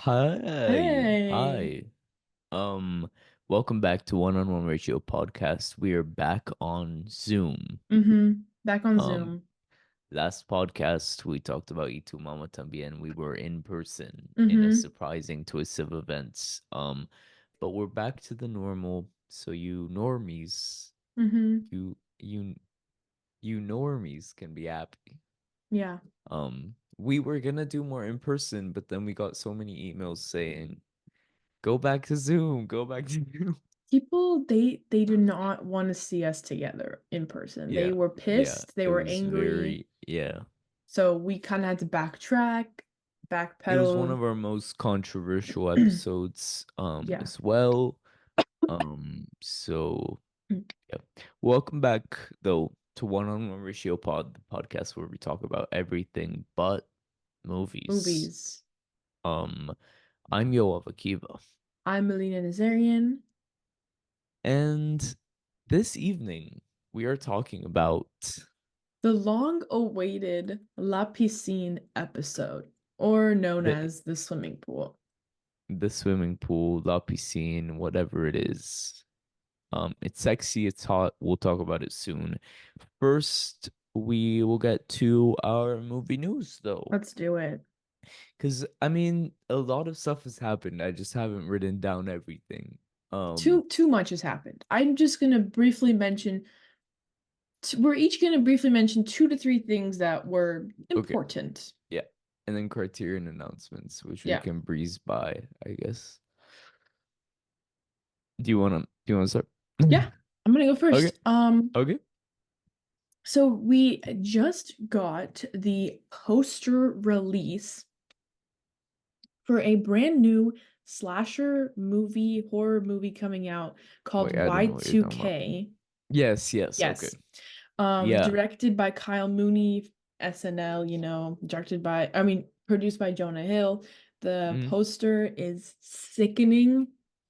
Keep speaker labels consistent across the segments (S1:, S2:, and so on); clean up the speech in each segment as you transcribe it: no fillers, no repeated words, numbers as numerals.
S1: Hi.
S2: Hey.
S1: Hi. Um, Welcome back to One-on-One Ratio Podcast. We are back on Zoom.
S2: Back on
S1: Um,
S2: Zoom.
S1: Last podcast we talked about Y Tu Mama Tambien. We were in person in a
S2: Mm-hmm.
S1: surprising twist of events. But we're back to the normal. So you normies,
S2: Mm-hmm.
S1: you you you normies can be happy.
S2: Yeah.
S1: We were gonna do more in person, but then we got so many emails saying go back to Zoom. Go back to Zoom.
S2: People they do not want to see us together in person. They
S1: Yeah.
S2: were
S1: Yeah.
S2: pissed, they
S1: It
S2: were
S1: was
S2: angry.
S1: very, yeah.
S2: So we kind of had to backtrack,
S1: It was one
S2: backpedal.
S1: of our most controversial episodes,
S2: Yeah.
S1: as well. So yeah. Welcome back though to One-on-One Ratio Pod, the podcast where we talk about everything but movies.
S2: Movies.
S1: Um, I'm Yoav Akiva.
S2: I'm Melina Nazarian.
S1: And this evening we are talking about
S2: The long-awaited La Piscine episode, or known
S1: the
S2: as the swimming pool.
S1: the swimming pool, la piscine, whatever it is. It's sexy, it's hot. We'll talk about it soon. First, we will get to our movie news though.
S2: Let's do it.
S1: Because I mean, a lot of stuff has happened. I just haven't written down everything. Um,
S2: Too much has happened. I'm just gonna briefly mention we're each going to briefly mention 2 to 3 things that were
S1: okay,
S2: important.
S1: yeah. And then criterion announcements, which we
S2: Yeah.
S1: can breeze by, I guess. Do you wanna start?
S2: Yeah. I'm going to go
S1: Okay,
S2: first.
S1: okay.
S2: So we just got the poster release for a brand new slasher movie, horror movie coming out called
S1: Wait, I don't know what you're talking about.
S2: Y2K.
S1: Yes, yes, okay.
S2: Yes.
S1: Yeah.
S2: Directed by Kyle Mooney, SNL, produced by Jonah Hill. The
S1: Mm,
S2: poster is sickening.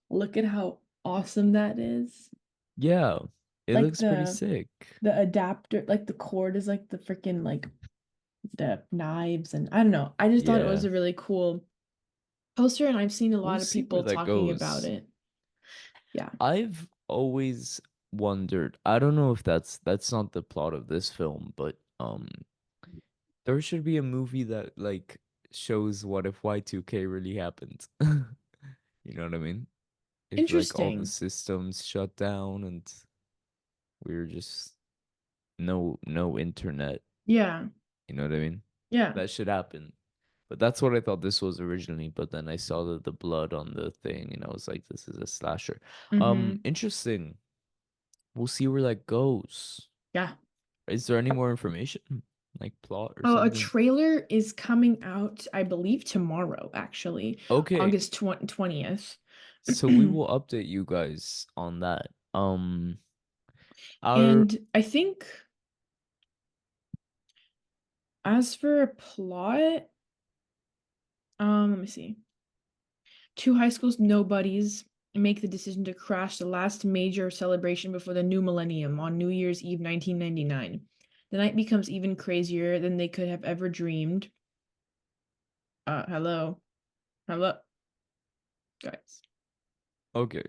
S2: Look at how awesome that is.
S1: yeah. It
S2: Like
S1: looks pretty
S2: the
S1: sick.
S2: the adapter, like the cord is like the freaking like the knives and I don't know. I just thought it was
S1: Yeah.
S2: a really cool poster and I've seen a
S1: We'll
S2: lot of
S1: see where
S2: people
S1: that
S2: talking about
S1: goes.
S2: it. Yeah.
S1: I've always wondered, I don't know if that's not the plot of this film, but there should be a movie that like shows what if Y2K really happened. You know what I mean? If like all the
S2: Interesting.
S1: systems shut down and we're just no internet,
S2: Yeah.
S1: you know what I mean?
S2: Yeah.
S1: That should happen. But that's what I thought this was originally, but then I saw the blood on the thing and I was like, this is a slasher.
S2: Mm-hmm.
S1: Interesting. We'll see where that goes.
S2: Yeah.
S1: Is there any more information? Like plot or
S2: Oh, a
S1: something?
S2: trailer is coming out, I believe, tomorrow, actually,
S1: Okay,
S2: August 20th.
S1: so we will update you guys on that. Our
S2: And I think as for a plot, let me see. Two high schools nobodies make the decision to crash the last major celebration before the new millennium on New Year's Eve 1999. The night becomes even crazier than they could have ever dreamed. Hello. Hello, guys.
S1: okay.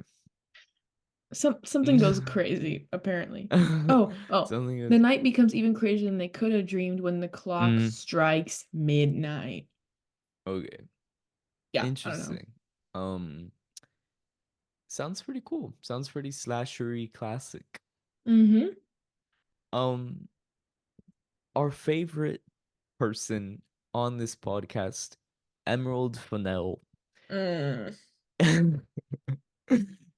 S2: Something goes crazy, apparently. Oh.
S1: Something
S2: The
S1: is
S2: night becomes even crazier than they could have dreamed when the clock
S1: mm,
S2: strikes midnight.
S1: okay.
S2: Yeah, I don't know.
S1: Interesting. Um, Sounds pretty cool. Sounds pretty slashery classic.
S2: Mm-hmm.
S1: Um, our favorite person on this podcast, Emerald Fennell.
S2: Mm,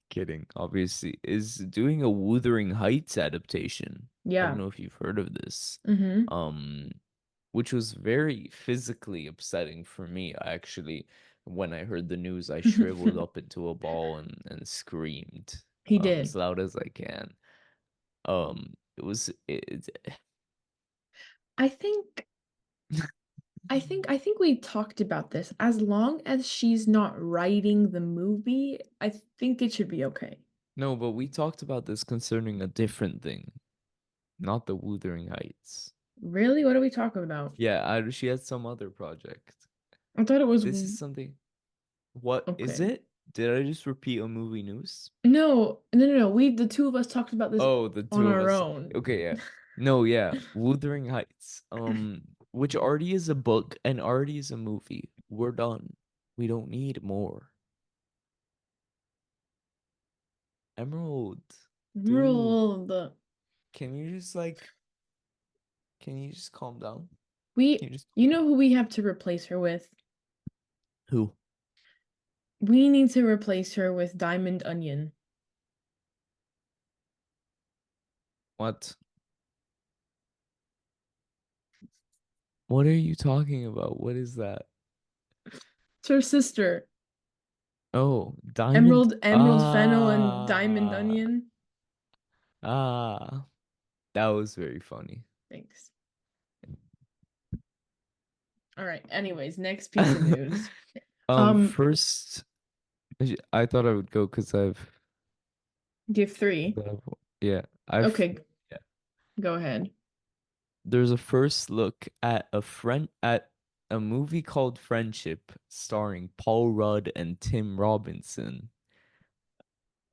S1: Kidding, obviously, is doing a Wuthering Heights adaptation. I don't
S2: yeah.
S1: know if you've heard of this.
S2: Mm-hmm.
S1: Um, which was very physically upsetting for me. I actually, when I heard the news, I shriveled up into a ball and screamed
S2: He
S1: as
S2: did.
S1: loud as I can. It was
S2: I think I think we talked about this. As long as she's not writing the movie, I think it should be okay.
S1: no, but we talked about this concerning a different thing, not the Wuthering Heights.
S2: Really? What are we talking about?
S1: Yeah, she had some other project.
S2: I thought it was
S1: This is something. What is
S2: Okay.
S1: it? Did I just repeat a movie news?
S2: No, no, no, no. The two of us talked about this
S1: Oh, the
S2: on
S1: two of
S2: our
S1: us.
S2: own.
S1: Okay, yeah. No, yeah. Wuthering Heights. Which already is a book and already is a movie. We're done. We don't need more. Emerald, dude,
S2: World.
S1: can you just can you just calm down? Can
S2: We,
S1: you just
S2: you know who we have to replace her with?
S1: who?
S2: We need to replace her with Diamond Onion.
S1: What? What are you talking about? What is that?
S2: It's her sister.
S1: Oh, Diamond.
S2: Emerald Fennel and Diamond Onion.
S1: Ah, that was very funny.
S2: Thanks. All right. Anyways, next piece of news. Um,
S1: First, I thought I would go because
S2: give three.
S1: yeah, I've
S2: Okay,
S1: yeah.
S2: go ahead.
S1: There's a first look at a movie called Friendship, starring Paul Rudd and Tim Robinson.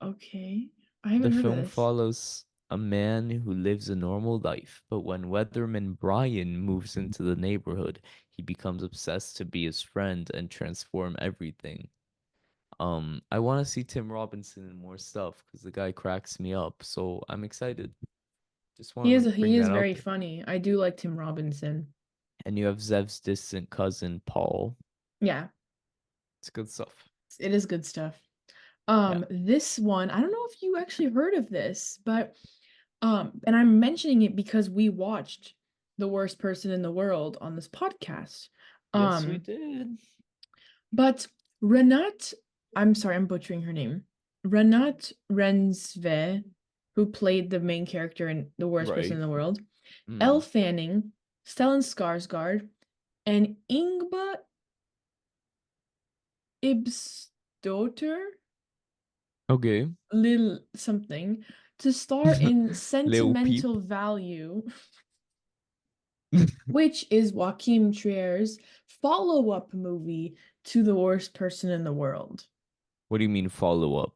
S2: Okay. I
S1: The
S2: haven't heard of
S1: film
S2: this.
S1: follows a man who lives a normal life, but when weatherman Brian moves into the neighborhood, he becomes obsessed to be his friend and transform everything. I want to see Tim Robinson in more stuff because the guy cracks me up, so I'm excited. Just wanted to
S2: He
S1: bring
S2: is
S1: that out
S2: very
S1: there.
S2: funny. I do like Tim Robinson.
S1: And you have Zev's distant cousin, Paul.
S2: Yeah,
S1: It's good stuff.
S2: it is good stuff.
S1: Yeah.
S2: This one, I don't know if you actually heard of this, but and I'm mentioning it because we watched The Worst Person in the World on this podcast.
S1: Yes, we
S2: Um,
S1: did.
S2: but Renat, I'm sorry, I'm butchering her name. Renat Rensve, who played the main character in The Worst Person in
S1: Right.
S2: the World, Elle
S1: Mm.
S2: Fanning, Stellan Skarsgård, and Ingba Ibsdotter,
S1: Okay.
S2: Lil something, to star in
S1: Lil Peep.
S2: Sentimental Value, which is Joachim Trier's follow-up movie to The Worst Person in the World.
S1: What do you mean follow up?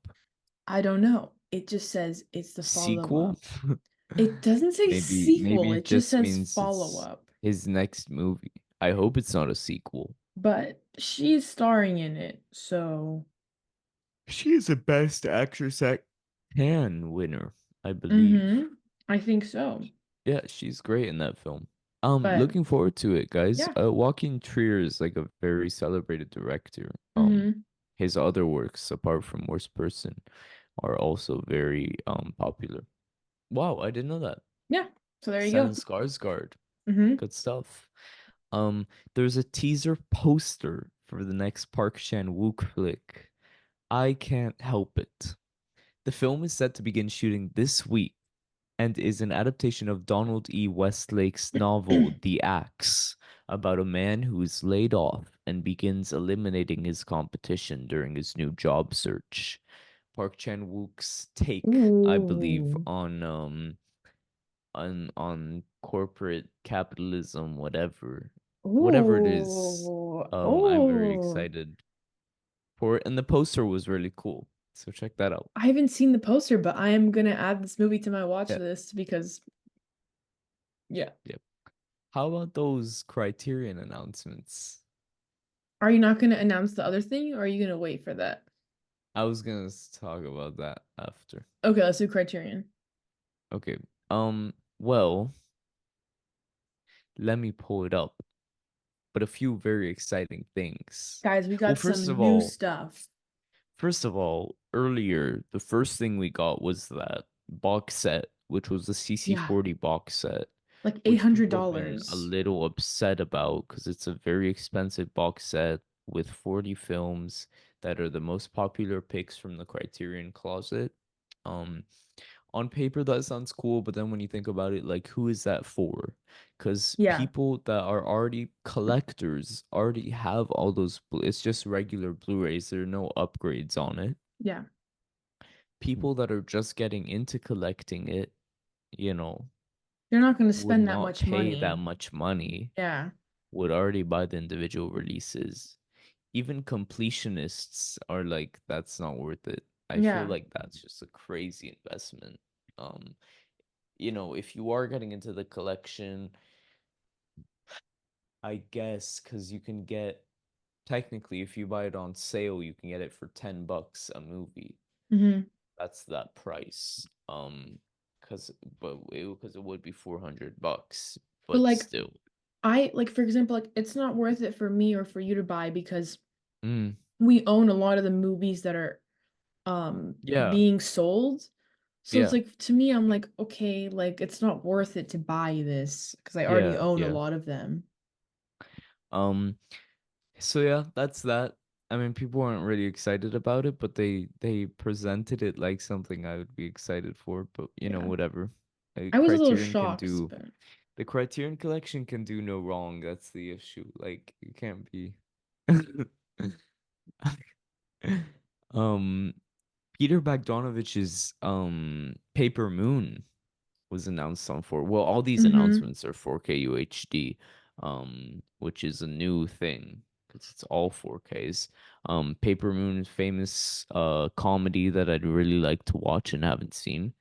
S2: I don't know. It just says it's the
S1: Sequel?
S2: follow-up. It doesn't say
S1: Maybe
S2: sequel,
S1: it
S2: it just
S1: just
S2: says
S1: means it's
S2: follow-up.
S1: his next movie. I hope it's not a sequel.
S2: But she's starring in it, so
S1: She is a Best Actress at Cannes winner, I believe.
S2: mm-hmm. I think so.
S1: Yeah, she's great in that film.
S2: But
S1: Looking forward to it, guys.
S2: yeah.
S1: Joaquin Trier is like a very celebrated director.
S2: Mm-hmm.
S1: His other works, apart from Worst Person, are also very popular. Wow, I didn't know that.
S2: Yeah. So there you
S1: Stellan
S2: go.
S1: Skarsgård,
S2: Mm-hmm.
S1: good stuff. There's a teaser poster for the next Park Chan-wook flick. I can't help it. The film is set to begin shooting this week and is an adaptation of Donald E. Westlake's novel The Axe, about a man who is laid off and begins eliminating his competition during his new job search. Park Chan-wook's take, I believe,
S2: Ooh.
S1: on corporate capitalism, whatever it is.
S2: Ooh.
S1: I'm very
S2: Oh.
S1: excited for it, and the poster was really cool. So check that out.
S2: I haven't seen the poster, but I am gonna add this movie to my watch
S1: Yeah,
S2: list because yeah.
S1: yeah. How about those Criterion announcements?
S2: Are you not gonna announce the other thing or are you gonna wait for that?
S1: I was gonna talk about that after.
S2: Okay, let's do Criterion.
S1: Okay. Well, let me pull it up. But a few very exciting things.
S2: Guys, we
S1: Well,
S2: got some new stuff.
S1: first of all, earlier, the first thing we got was that box set, which was the
S2: Yeah,
S1: CC40 box set,
S2: like
S1: which people have been a
S2: $800.
S1: little upset about because it's a very expensive box set with 40 films that are the most popular picks from the Criterion Closet. Um, on paper that sounds cool, but then when you think about it, like who is that for? Because
S2: Yeah,
S1: people that are already collectors already have all those. It's just regular Blu-rays. There are no upgrades on it.
S2: yeah.
S1: People that are just getting into collecting it, you know,
S2: You're not gonna
S1: would
S2: spend that
S1: not
S2: much
S1: pay that
S2: money.
S1: much money,
S2: Yeah.
S1: would already buy the individual releases. even completionists are like, that's not worth it. I feel
S2: Yeah.
S1: like that's just a crazy investment. Um, if you are getting into the collection, I guess because you can get technically if you buy it on sale, you can get it for $10 a movie.
S2: Hmm.
S1: That's that price. Because because it would be $400,
S2: But
S1: but
S2: like
S1: still.
S2: I like for example, like it's not worth it for me or for you to buy because
S1: Mm,
S2: we own a lot of the movies that are
S1: yeah,
S2: being sold. So it's
S1: yeah,
S2: like to me, I'm like, okay, like it's not worth it to buy this because I already
S1: yeah,
S2: own a
S1: yeah.
S2: lot of them.
S1: Um, so yeah, that's that. I mean, people weren't really excited about it, but they presented it like something I would be excited for. But
S2: Yeah.
S1: whatever.
S2: I was a little
S1: Criterion can
S2: shocked,
S1: do
S2: but
S1: the Criterion Collection can do no wrong. That's the issue. Like you can't be. Um, Peter Bogdanovich's Paper Moon was announced on 4. Well, all these
S2: mm-hmm.
S1: announcements are 4K UHD, which is a new thing because it's all 4Ks. Paper Moon, famous comedy that I'd really like to watch and haven't seen.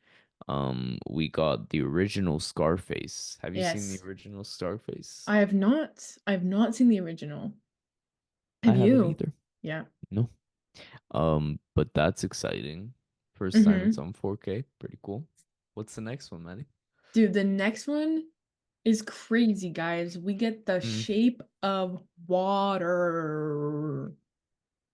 S1: We got the original Scarface. Have you seen the
S2: Yes.
S1: original Scarface?
S2: I have not seen the original.
S1: I
S2: Have
S1: haven't
S2: you?
S1: either.
S2: Yeah.
S1: No. But that's exciting. First time it's
S2: Mm-hmm.
S1: on 4K. Pretty cool. What's the next one, Manny?
S2: Dude, the next one is crazy, guys. We get the
S1: Mm,
S2: shape of water.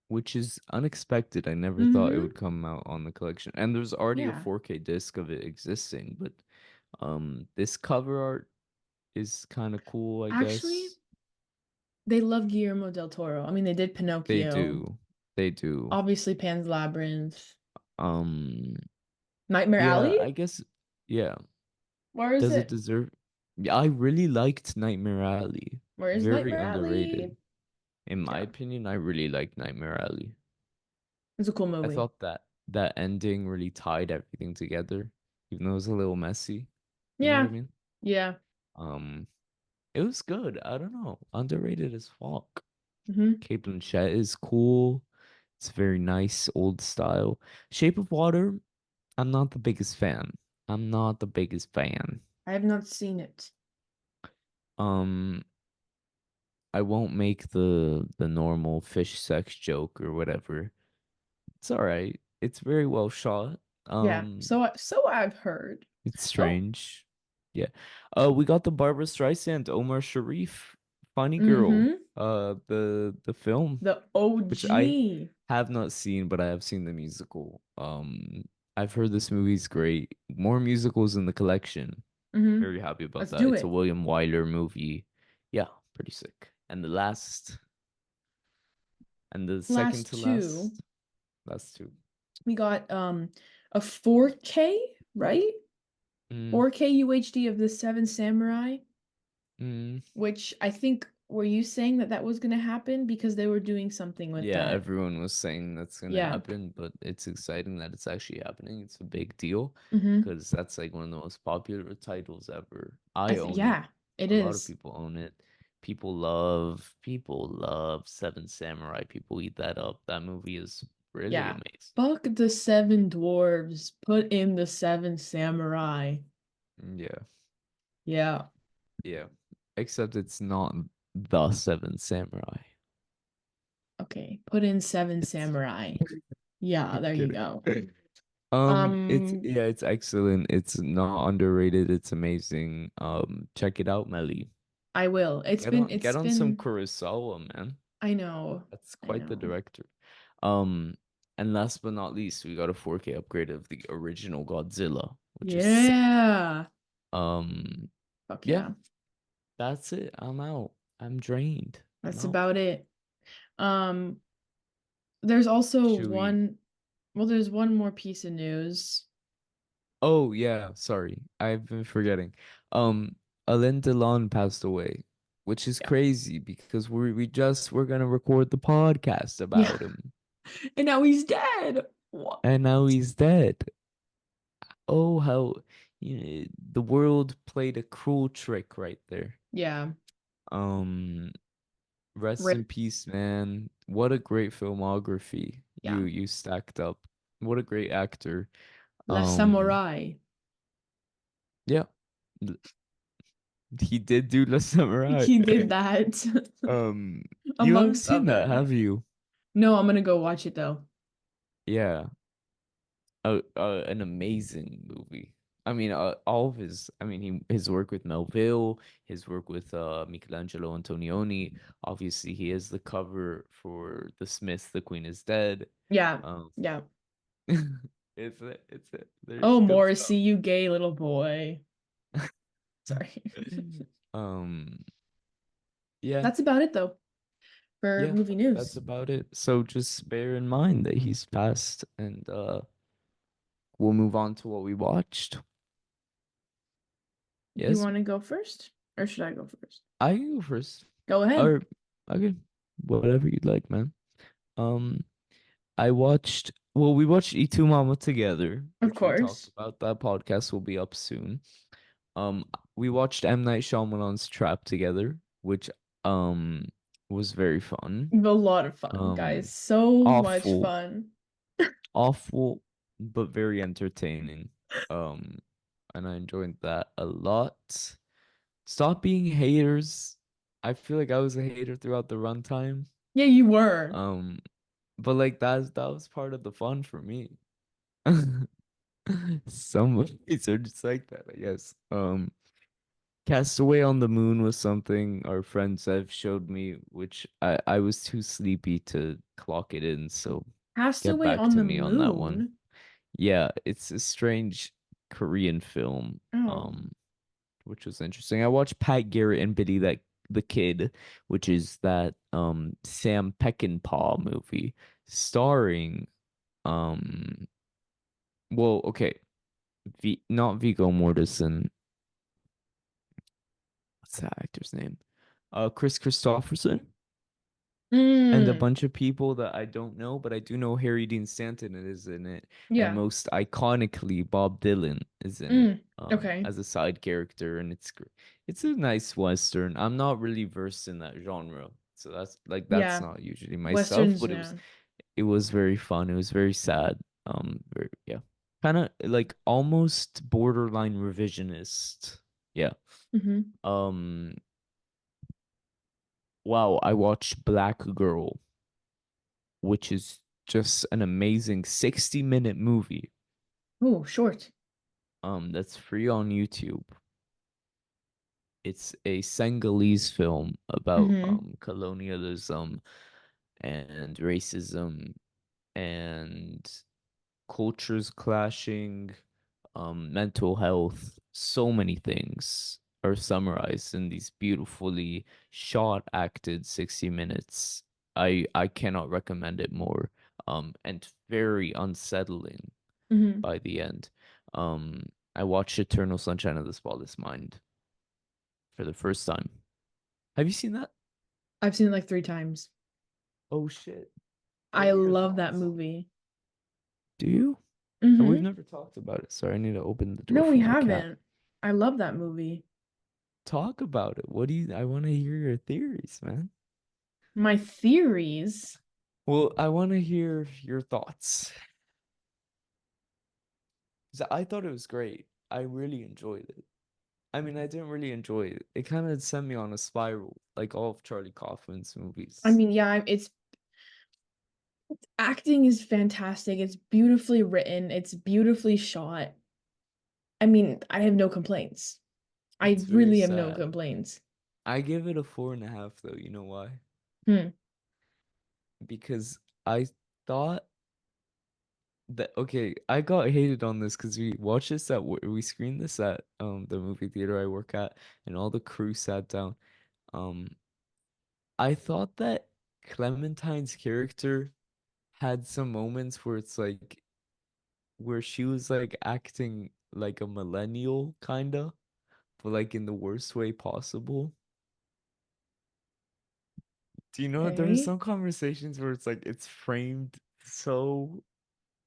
S1: which is unexpected. I never thought it
S2: Mm-hmm.
S1: would come out on the collection. And there's already a
S2: Yeah.
S1: 4K disc of it existing, but this cover art is kind of cool, I
S2: Actually,
S1: guess.
S2: they love Guillermo del Toro. I mean, they did
S1: They
S2: Pinocchio,
S1: do. They do.
S2: obviously Pan's Labyrinth,
S1: Um
S2: Nightmare
S1: yeah,
S2: Alley.
S1: I guess yeah.
S2: Where is
S1: Does it
S2: it?
S1: deserve? Yeah, I really liked Nightmare Alley.
S2: Where is
S1: Very
S2: Nightmare Alley?
S1: underrated. In my
S2: Yeah,
S1: opinion, I really liked Nightmare Alley.
S2: it's a cool
S1: I
S2: movie.
S1: thought that ending really tied everything together, even though it was a little messy. You know what I
S2: Yeah,
S1: mean?
S2: yeah.
S1: Um, it was good. I don't know. Underrated as fuck.
S2: Hmm.
S1: Kate Blanchett is cool. It's very nice, old style. Shape of Water, I'm not the biggest fan. I'm not the biggest fan.
S2: I have not seen it.
S1: Um, I won't make the normal fish sex joke or whatever. It's all right. It's very well shot.
S2: Yeah,
S1: Um,
S2: so I've heard.
S1: it's
S2: Oh,
S1: strange. Yeah. We got the Barbara Streisand, Omar Sharif, Funny Girl,
S2: mm-hmm.
S1: the film,
S2: The
S1: which I
S2: OG.
S1: have not seen, but I have seen the musical. I've heard this movie's great. More musicals in the collection.
S2: Mm-hmm.
S1: Very happy about
S2: Let's
S1: that.
S2: do
S1: It's a
S2: it.
S1: William Wyler movie. Yeah, pretty sick. And the last and the second
S2: Last
S1: to
S2: two,
S1: last two.
S2: we got a 4K, right?
S1: Mm,
S2: 4K UHD of the Seven Samurai,
S1: mm.
S2: which I think were you saying that that was going to happen because they were doing something with
S1: Yeah,
S2: that?
S1: everyone was saying that's gonna
S2: Yeah.
S1: happen, but it's exciting that it's actually happening. It's a big deal
S2: Mm-hmm.
S1: because that's like one of the most popular titles ever.
S2: I
S1: I
S2: th
S1: own it.
S2: yeah, it
S1: A lot of
S2: is.
S1: people own it. People love Seven Samurai. People eat that up. That movie is really
S2: Yeah.
S1: amazing.
S2: Fuck the seven dwarves. Put in the seven samurai.
S1: Yeah,
S2: Yeah.
S1: yeah. Except it's not the Seven Samurai.
S2: Okay. Put in seven
S1: It's
S2: samurai. Yeah, there you
S1: kidding.
S2: go.
S1: It's
S2: Um,
S1: yeah, it's excellent. It's not underrated. It's amazing. Check it out, Meli.
S2: I will. It's been
S1: Get
S2: it's
S1: on some
S2: been
S1: Kurosawa, man.
S2: I know.
S1: That's
S2: I
S1: quite the
S2: know.
S1: director. Um, and last but not least, we got a 4K upgrade of the original Godzilla, which is sick.
S2: Yeah.
S1: Um,
S2: Fuck
S1: yeah,
S2: yeah.
S1: that's it. I'm out. I'm drained. I'm
S2: That's
S1: out.
S2: about it. Um, there's also
S1: Should we?
S2: one, well, there's one more piece of news.
S1: Oh yeah, sorry. I've been forgetting. Um, Alain Delon passed away, which is
S2: Yeah.
S1: crazy because we're gonna record the podcast
S2: Yeah.
S1: about him,
S2: And now he's dead. What?
S1: and now he's dead. Oh, how the world played a cruel trick right there.
S2: Yeah.
S1: Um, Rest in
S2: Rip.
S1: peace, man. What a great filmography
S2: Yeah.
S1: you stacked up. What a great actor.
S2: La
S1: Um,
S2: Samurai.
S1: yeah, l- he did do La Samurai.
S2: He did that.
S1: You haven't
S2: Amongst
S1: seen that,
S2: other.
S1: have you?
S2: No, I'm gonna go watch it though.
S1: Yeah, an amazing movie. I mean, all of his. I mean, his work with Melville, his work with Michelangelo Antonioni. Obviously, he is the cover for The Smiths, The Queen is Dead.
S2: Yeah.
S1: Um,
S2: Yeah.
S1: it's it.
S2: Oh,
S1: There's good
S2: Morrissey,
S1: stuff.
S2: you gay little boy. Sorry.
S1: Um, yeah,
S2: That's about it though for
S1: yeah,
S2: movie
S1: that's
S2: news.
S1: about it. So just bear in mind that he's passed, and we'll move on to what we watched.
S2: Do you
S1: Yes,
S2: want to go first or should I go first?
S1: I can go first.
S2: Go ahead.
S1: Or okay, whatever you'd like, man. Um, I watched. Well, we watched E2 Mama together,
S2: Of
S1: which we talked
S2: course.
S1: about. That podcast will be up soon. We watched M. Night Shyamalan's Trap together, which um was very fun.
S2: A lot of fun, guys.
S1: Um,
S2: So much
S1: awful,
S2: fun.
S1: awful, but very entertaining. Um, and I enjoyed that a lot. Stop being haters. I feel like I was a hater throughout the runtime.
S2: Yeah, you were.
S1: Um, but like that was part of the fun for me. Some movies are just like that, I guess. Castaway on the Moon was something our friends have showed me, which I was too sleepy to clock it in, so get
S2: Castaway
S1: back
S2: on
S1: to
S2: the
S1: me on that one.
S2: Moon.
S1: Yeah, it's a strange Korean film,
S2: Oh.
S1: which was interesting. I watched Pat Garrett and Billy that the Kid, which is that Sam Peckinpah movie starring um well, okay, not Viggo Mortensen. What's that actor's name? Chris Christopherson and a
S2: Mm.
S1: bunch of people that I don't know, but I do know Harry Dean Stanton is in it, and
S2: Yeah.
S1: most iconically, Bob Dylan is in it,
S2: Mm. Okay.
S1: as a side character, and it's great. It's a nice Western. I'm not really versed in that genre, so that's
S2: Yeah.
S1: not usually my stuff,
S2: Westerns,
S1: but
S2: yeah.
S1: it was very fun. It was very sad. Very, yeah, kind of like almost borderline revisionist. Yeah.
S2: Mm-hmm.
S1: Um, wow, I watched Black Girl, which is just an amazing 60-minute movie.
S2: Oh, short.
S1: That's free on YouTube. It's a Senegalese film about
S2: Mm-hmm.
S1: colonialism and racism and cultures clashing, mental health, so many things are summarized in these beautifully shot, acted 60 minutes. I cannot recommend it more. And very unsettling
S2: Mm-hmm.
S1: by the end. I watched Eternal Sunshine of the Spotless Mind for the first time. Have you seen that?
S2: I've seen it like 3 times.
S1: Oh shit. What
S2: I
S1: are your
S2: love that
S1: thoughts?
S2: movie.
S1: Do you? We've
S2: Mm-hmm.
S1: never talked about it. Sorry, I need to open the door
S2: No,
S1: for
S2: we
S1: my cat.
S2: haven't. I love that movie.
S1: Talk about it. I want to hear your theories, man.
S2: My theories.
S1: Well, I want to hear your thoughts. 'Cause I thought it was great. I really enjoyed it. I mean, I didn't really enjoy it. It kind of sent me on a spiral, like all of Charlie Kaufman's
S2: I
S1: movies.
S2: mean, yeah, it's acting is fantastic. It's beautifully written. It's beautifully shot. I mean, I have no complaints. I
S1: It's very
S2: really have no
S1: sad.
S2: complaints.
S1: I give it a 4.5 though. You know why?
S2: Hmm.
S1: Because I thought that okay, I got hated on this because we watched this we screened this at the movie theater I work at, and all the crew sat down. Um, I thought that Clementine's character had some moments where it's like where she was like acting like a millennial kinda, but like in the worst way possible. Do you know there's
S2: Okay.
S1: some conversations where it's like it's framed so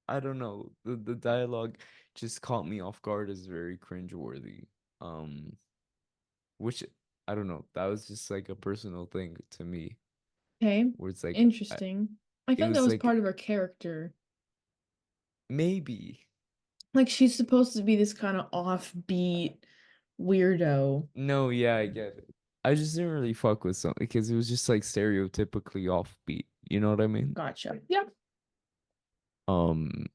S1: I don't know. The dialogue just caught me off guard as very cringeworthy. Um, which I don't know. That was just like a personal thing to me.
S2: Okay.
S1: where it's like
S2: Interesting. I
S1: it
S2: thought that
S1: was
S2: was
S1: like
S2: part of her character.
S1: maybe.
S2: Like she's supposed to be this kind of offbeat weirdo.
S1: No, yeah, I get it. I just didn't really fuck with something because it was just like stereotypically offbeat. You know what I mean?
S2: Gotcha. Yeah.
S1: Um,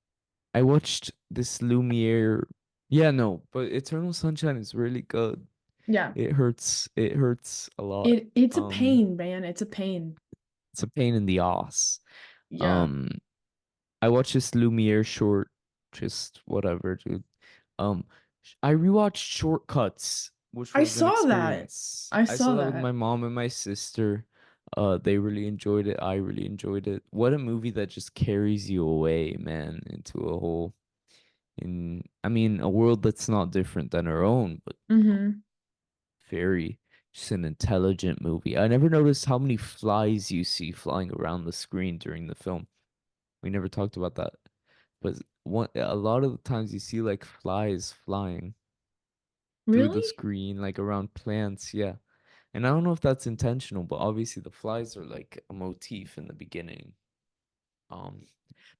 S1: I watched this Lumiere. Yeah, no, but Eternal Sunshine is really good.
S2: Yeah.
S1: It hurts. It hurts a lot.
S2: It's a pain, man. It's a pain.
S1: It's a pain in the ass.
S2: Yeah.
S1: Um, I watched this Lumiere short, just whatever, dude. Um, I rewatched Shortcuts, which
S2: I
S1: was an
S2: saw that.
S1: experience.
S2: I
S1: I
S2: saw
S1: saw that with
S2: that.
S1: my mom and my sister. They really enjoyed it. I really enjoyed it. What a movie that just carries you away, man, into a whole I mean, a world that's not different than our own, but
S2: Mm-hmm.
S1: very just an intelligent movie. I never noticed how many flies you see flying around the screen during the film. We never talked about that. But a lot of the times you see like flies flying through the
S2: Really?
S1: screen, like around plants, yeah. And I don't know if that's intentional, but obviously the flies are like a motif in the beginning. Um,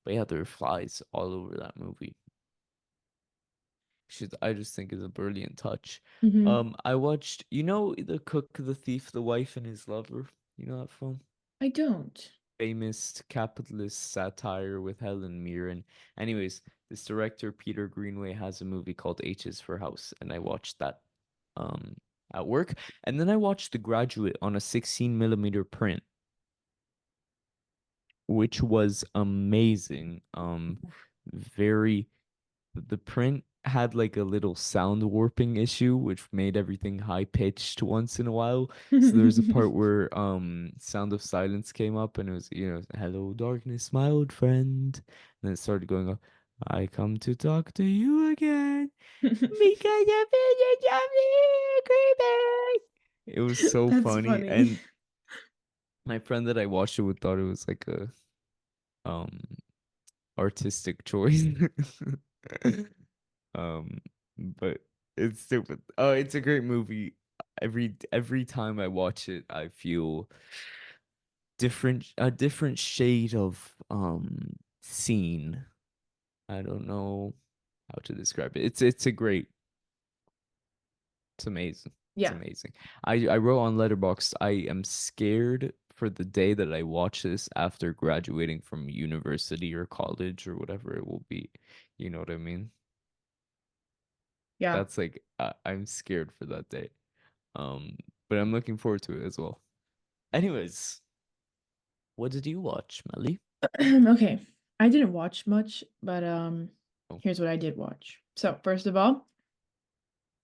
S1: but yeah, there are flies all over that movie. I just think is a brilliant touch.
S2: Mm-hmm.
S1: I watched, you know, The Cook, the Thief, the Wife, and His Lover. You know that film?
S2: I don't.
S1: Famous capitalist satire with Helen Mirren. Anyways, this director Peter Greenway has a movie called H is for House, and I watched that um at work. And then I watched The Graduate on a 16 millimeter print, which was amazing. Very the print had like a little sound warping issue, which made everything high pitched once in a while. So there was a part where Sound of Silence came up and it was, hello darkness, my old friend. And then it started going up, I come to talk to you again because I feel something creeping. It was so
S2: That's
S1: funny.
S2: funny.
S1: And my friend that I watched it with thought it was like a um artistic choice. Um, but it's stupid. Oh, it's a great movie. Every time I watch it, I feel a different shade of scene. I don't know how to describe it. It's amazing. It's
S2: Yeah.
S1: amazing. I wrote on Letterboxd, I am scared for the day that I watch this after graduating from university or college or whatever it will be. You know what I mean?
S2: Yeah.
S1: That's like I'm scared for that day. Um, but I'm looking forward to it as well. Anyways, what did you watch, Melly?
S2: Okay. I didn't watch much, but
S1: Oh,
S2: here's what I did watch. So, first of all,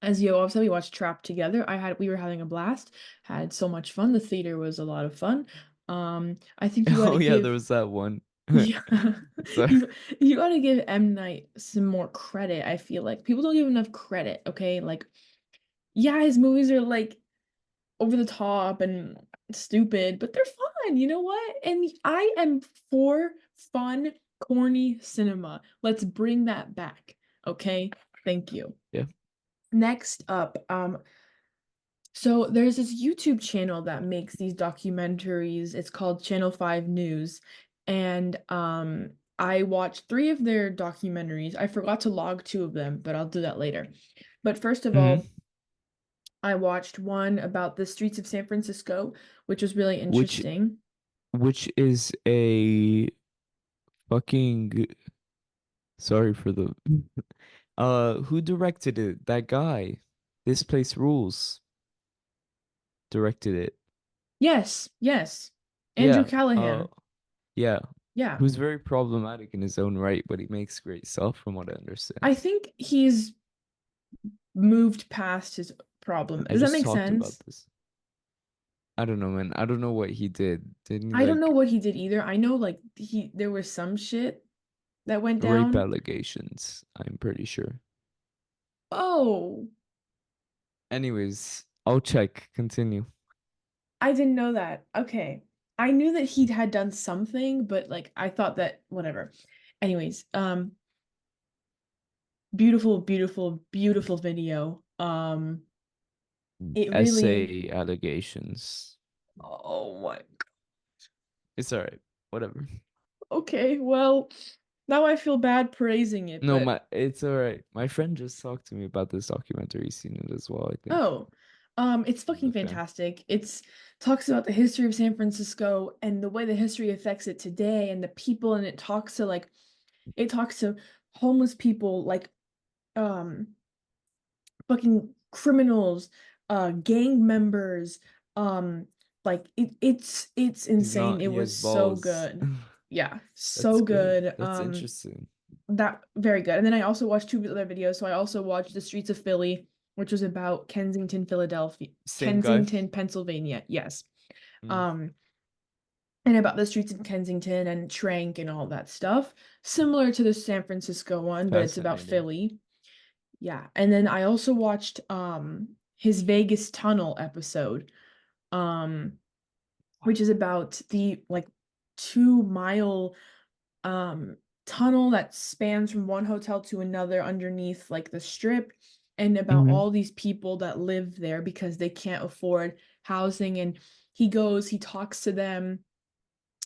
S2: as Yoav said, we watched Trap together. We were having a blast, had so much fun. The theater was a lot of fun. I think you got to
S1: oh yeah, there
S2: give
S1: was that one.
S2: yeah,
S1: Sorry.
S2: you got to give M Night some more credit. I feel like people don't give enough credit. Okay, like yeah, his movies are like over the top and stupid, but they're fun. You know what? And I am for fun, corny cinema. Let's bring that back. Okay, thank you.
S1: Yeah.
S2: Next up, so there's this YouTube channel that makes these documentaries. It's called Channel 5 News. And I watched three of their documentaries. I forgot to log two of them, but I'll do that later. But first of
S1: hmm
S2: all, I watched one about the streets of San Francisco, which was really
S1: Which
S2: interesting.
S1: which is a fucking sorry for the who directed it? That guy. This Place Rules directed it.
S2: Yes, yes. Andrew
S1: Yeah.
S2: Callahan.
S1: Yeah.
S2: Yeah.
S1: Who's very problematic in his own right, but he makes great stuff from what I understand.
S2: I think he's moved past his problem.
S1: I
S2: Does that
S1: just
S2: make
S1: talked about
S2: sense?
S1: this. I don't know, man. I don't know what he did. Didn't he
S2: I don't know
S1: like
S2: what he did either. I know like there was some shit that went
S1: rape
S2: down.
S1: allegations? I'm pretty sure.
S2: Oh,
S1: Anyways, I'll check. Continue.
S2: I didn't know that. Okay. I knew that he had done something, but like I thought that whatever. Anyways, beautiful, beautiful, beautiful video. It really
S1: Essay allegations.
S2: oh my.
S1: It's all right. Whatever.
S2: Okay, well, now I feel bad praising it,
S1: No,
S2: but
S1: my it's all right. My friend just talked to me about this documentary. He's seen it as well, I think.
S2: oh, it's
S1: He's a
S2: fucking
S1: fan.
S2: fantastic. It's talks about the history of San Francisco and the way the history affects it today and the people, and it talks to homeless people like um fucking criminals, gang members, um, like it's
S1: He's
S2: insane.
S1: not
S2: It
S1: he has
S2: was so
S1: balls.
S2: good. Yeah,
S1: That's
S2: so
S1: good.
S2: good.
S1: That's interesting.
S2: That very good. And then I also watched two other videos. So I also watched The Streets of Philly, which was about
S1: Same guy.
S2: Kensington, Pennsylvania. Yes.
S1: Mm,
S2: Um, and about the streets of Kensington and Trank and all that stuff. Similar to the San Francisco one, but it's about
S1: fascinating.
S2: Philly. Yeah. And then I also watched his Vegas tunnel episode, um, which is about the like 2 mile um tunnel that spans from one hotel to another underneath like the strip, and about
S1: Hmm.
S2: all these people that live there because they can't afford housing. And he talks to them,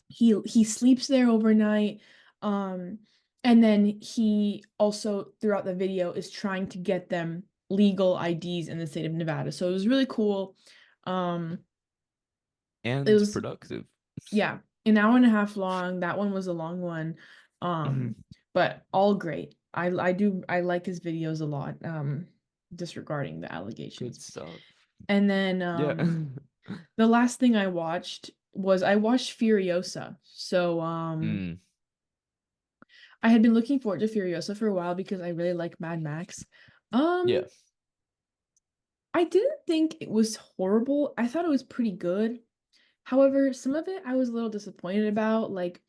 S2: he sleeps there overnight, um and then he also throughout the video is trying to get them legal IDs in the state of Nevada. So it was really cool. um it
S1: And
S2: was,
S1: productive.
S2: yeah, an hour and a half long. That one was a long one.
S1: Mhm.
S2: But all great. I like his videos a lot, disregarding the
S1: Good
S2: allegations.
S1: stuff.
S2: And then
S1: Yeah.
S2: the last thing I watched Furiosa. So
S1: Mm,
S2: I had been looking forward to Furiosa for a while because I really like Mad Max. Um,
S1: yeah.
S2: I didn't think it was horrible. I thought it was pretty good. However, some of it I was a little disappointed about. Like,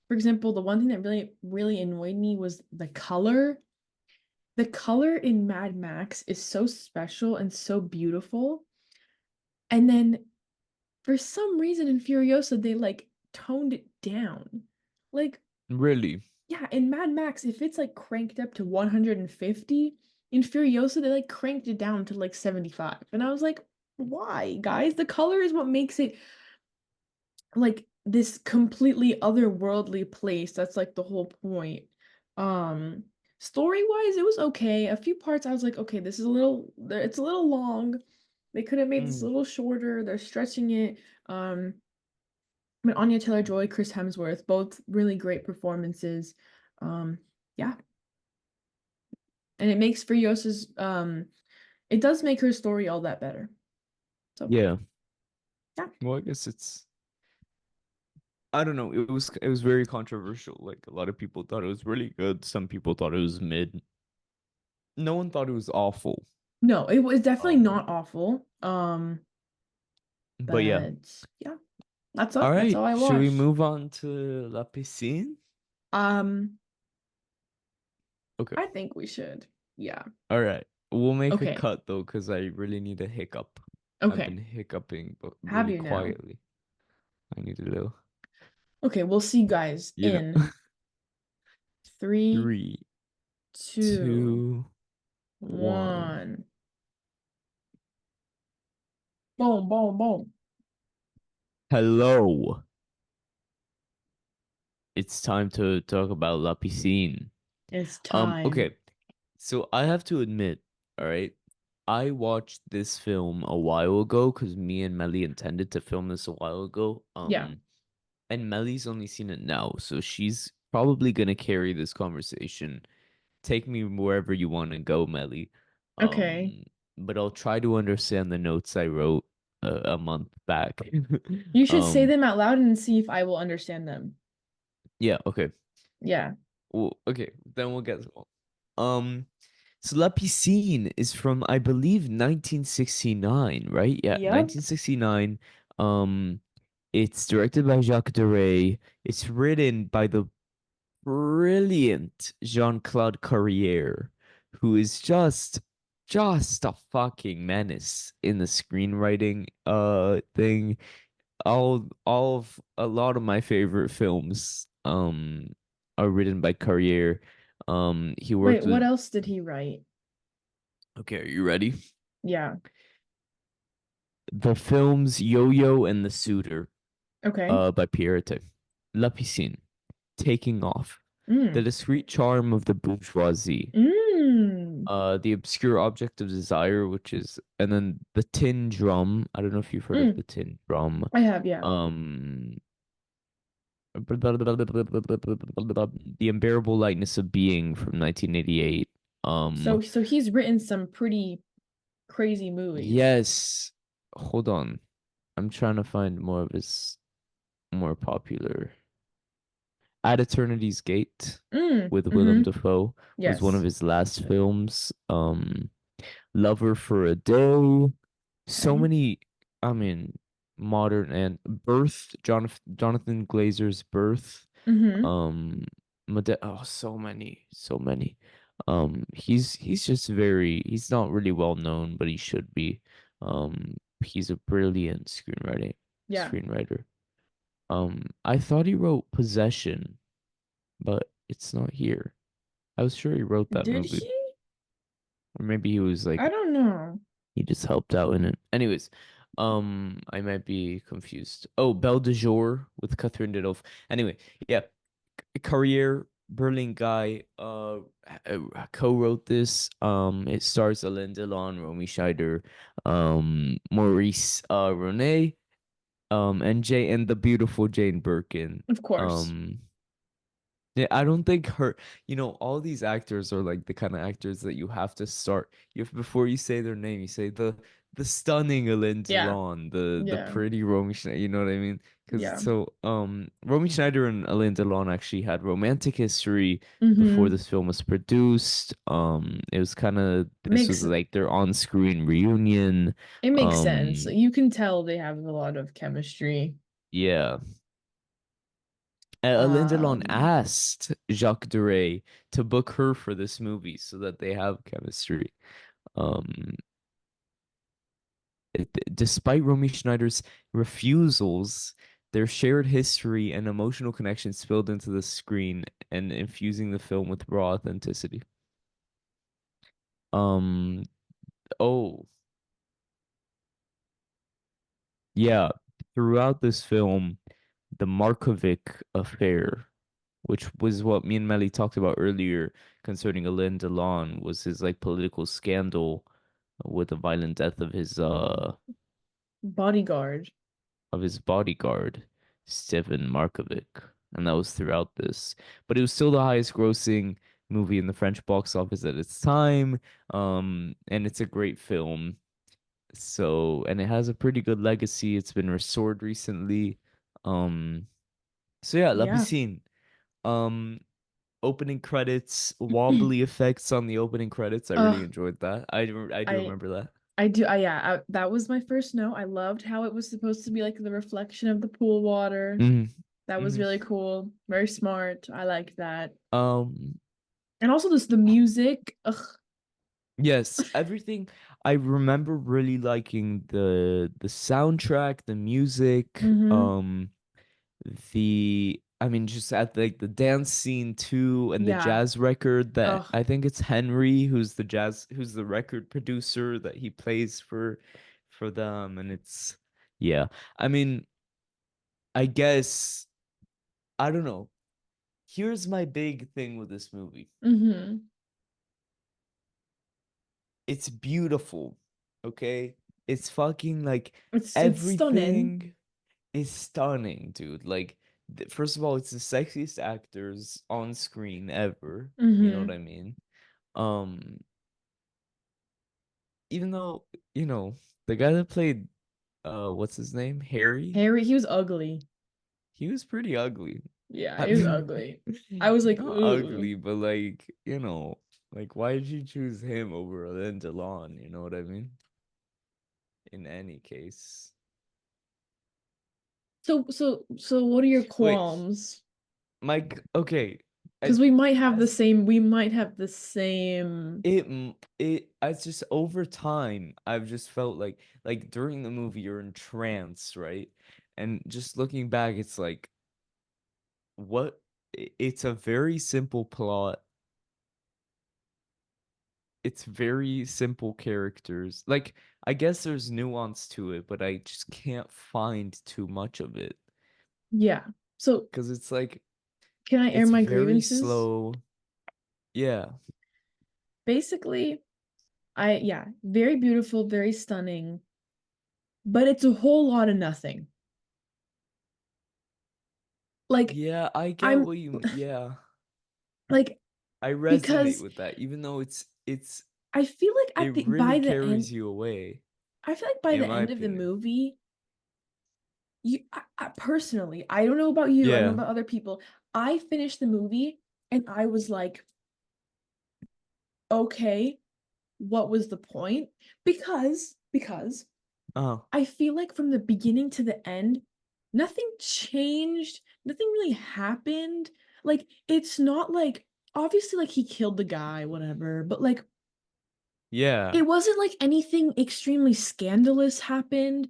S2: for example, the one thing that really annoyed me was the color. The color in Mad Max is so special and so beautiful. And then for some reason in Furiosa, they like toned it down. Like,
S1: Really.
S2: yeah, in Mad Max, if it's like cranked up to 150, in Furiosa, they like cranked it down to like 75. And I was like, why, guys? The color is what makes it like this completely otherworldly place. That's like the whole point. Um, Story-wise, it was okay. A few parts I was like, okay, it's a little long. They could have made this a
S1: Mm,
S2: little shorter. They're stretching it. But Anya Taylor-Joy, Chris Hemsworth, both really great performances. Um, yeah. And it makes Furiosa's it does make her story all that better. So,
S1: yeah.
S2: yeah.
S1: Well, I guess it's I don't know. It was very controversial. Like a lot of people thought it was really good. Some people thought it was mid. No one thought it was awful.
S2: No, it was definitely
S1: Um,
S2: not awful.
S1: but yeah.
S2: But yeah.
S1: All
S2: That's
S1: right.
S2: all I
S1: Should we
S2: watched.
S1: move on to La Piscine?
S2: Um,
S1: Okay.
S2: I think we should. Yeah.
S1: All right. We'll make a
S2: Okay.
S1: cut though, because I really need a hiccup. I've been
S2: Okay.
S1: hiccuping, but
S2: Have
S1: really
S2: you now?
S1: quietly. I need a little.
S2: Okay, we'll see you guys
S1: You know.
S2: in three,
S1: Three,
S2: two,
S1: 2, 1.
S2: 1. Boom, boom, boom.
S1: Hello. It's time to talk about La Piscine.
S2: It's time.
S1: Okay. So I have to admit, all right, I watched this film a while ago because me and Meli intended to film this a while ago.
S2: Yeah.
S1: And Meli's only seen it now, so she's probably gonna carry this conversation. Take me wherever you want to go, Meli.
S2: Okay.
S1: Um, but I'll try to understand the notes I wrote a month back.
S2: You should say
S1: Um,
S2: them out loud and see if I will understand them.
S1: yeah, okay.
S2: Yeah.
S1: Well, okay, then we'll get to one. So La Piscine is from, I believe, 1969, right? Yeah,
S2: Yep.
S1: 1969. Um, it's directed by Jacques Deray. It's written by the brilliant Jean-Claude Carrière, who is just a fucking menace in the screenwriting thing. All of a lot of my favorite films are written by Carrière. He
S2: Wait,
S1: worked
S2: what
S1: with
S2: else did he write?
S1: Okay, are you ready?
S2: Yeah.
S1: The films Yo-Yo and The Suitor.
S2: Okay.
S1: by Pierrette. La Piscine. Taking Off. The
S2: Mm.
S1: Discreet Charm of the Bourgeoisie.
S2: Mm.
S1: The Obscure Object of Desire, which is, and then The Tin Drum. I don't know if you've heard of
S2: Mm.
S1: The Tin Drum.
S2: I have, yeah.
S1: Um, The Unbearable Lightness of Being from 1988.
S2: So he's written some pretty crazy movies.
S1: Yes. Hold on. I'm trying to find more of his more popular. At Eternity's Gate
S2: Mm.
S1: with Willem
S2: Mm-hmm.
S1: Dafoe was one of
S2: Yes.
S1: his last films. Lover for a Day. So
S2: Okay.
S1: many, I mean, modern and Birth, Jonathan Glazer's Birth.
S2: Mm-hmm.
S1: Um, oh, so many, so many. He's just very, he's not really well known, but he should be. He's a brilliant
S2: Yeah.
S1: screenwriter. I thought he wrote Possession, but it's not here. I was sure he wrote that
S2: Did
S1: movie,
S2: he?
S1: or maybe he was
S2: I
S1: like
S2: don't know.
S1: he just helped out in it. Anyways, I might be confused. Oh, Belle de Jour with Catherine Deneuve. Anyway, yeah, career Berlin guy co-wrote this. It stars Alain Delon, Romy Scheider, Maurice René, and the beautiful Jane Birkin.
S2: Of course.
S1: Um yeah, I don't think all these actors are like the kind of actors that you have to start. Before you say their name, you say the stunning Alain
S2: Yeah.
S1: Delon, the
S2: Yeah.
S1: pretty Romy Schneider, you know what I mean? Because
S2: Yeah.
S1: Romy Schneider and Alain Delon actually had romantic history before
S2: Mm-hmm.
S1: this film was produced. It was kind of this was
S2: Makes
S1: like their on-screen reunion.
S2: it makes sense.
S1: Um,
S2: You can tell they have a lot of chemistry.
S1: yeah. Alain Delon
S2: Um,
S1: asked Jacques Deray to book her for this movie so that they have chemistry. Um, Despite Romy Schneider's refusals, their shared history and emotional connection spilled into the screen and infusing the film with raw authenticity. Um, oh, yeah, throughout this film, the Markovic affair, which was what me and Meli talked about earlier concerning Alain Delon, was his like political scandal with the violent death
S2: Bodyguard.
S1: of his bodyguard, Stefan Markovic. And that was throughout this. But it was still the highest grossing movie in the French box office at its time. And it's a great film. So, and it has a pretty good legacy. It's been restored recently. Um, so yeah, La
S2: Yeah.
S1: Piscine. Um, Opening credits, wobbly effects on the opening credits. I really
S2: Uh,
S1: enjoyed that. I do
S2: I
S1: remember that.
S2: I do. Yeah. That was my first note. I loved how it was supposed to be like the reflection of the pool water.
S1: Hmm.
S2: That was
S1: Hmm.
S2: really cool. Very smart. I liked that.
S1: Um,
S2: And also this the music. Ugh.
S1: yes, everything. I remember really liking the soundtrack, the music,
S2: Mm-hmm.
S1: I mean, just at like the dance scene too, and the
S2: Yeah.
S1: jazz record that
S2: Ugh.
S1: I think it's Henry who's the record producer that he plays for them, and it's yeah. I mean, I guess I don't know. Here's my big thing with this movie.
S2: Mm-hmm.
S1: It's beautiful, okay? It's fucking like
S2: It's stunning.
S1: everything is stunning, dude. Like, first of all, it's the sexiest actors on screen ever. You know what
S2: Mm-hmm.
S1: I mean? Um, even though, you know, the guy that played, what's his name? Harry?
S2: Harry, he was ugly.
S1: He was pretty ugly.
S2: Yeah,
S1: I
S2: he was
S1: mean,
S2: ugly. I was like,
S1: not
S2: ooh.
S1: ugly, but like, like why did you choose him over Alain Delon? You know what I mean? In any case.
S2: So what are your
S1: Wait,
S2: qualms?
S1: Mike, okay.
S2: Because
S1: As as
S2: we might have the same.
S1: it's just over time, I've just felt like during the movie you're in trance, right? And just looking back, it's like what it's a very simple plot. It's very simple characters. Like I guess there's nuance to it, but I just can't find too much of it.
S2: Yeah. So
S1: because it's like
S2: can I air
S1: it's
S2: my
S1: very
S2: grievances?
S1: slow. Yeah.
S2: Basically, yeah, very beautiful, very stunning, but it's a whole lot of nothing. Like
S1: Yeah, I get
S2: I'm
S1: what you mean. Yeah.
S2: like
S1: I resonate
S2: because
S1: with that, even though
S2: I feel like
S1: it
S2: at the
S1: really
S2: by the end,
S1: carries you away,
S2: I feel like by
S1: in
S2: the
S1: my
S2: end of the
S1: opinion.
S2: movie, personally, I don't know about you, I don't know
S1: Yeah.
S2: about other people. I finished the movie and I was like, okay, what was the point? Because
S1: Oh.
S2: I feel like from the beginning to the end, nothing changed, nothing really happened. Like it's not like obviously like he killed the guy, whatever, but like
S1: Yeah.
S2: it wasn't like anything extremely scandalous happened.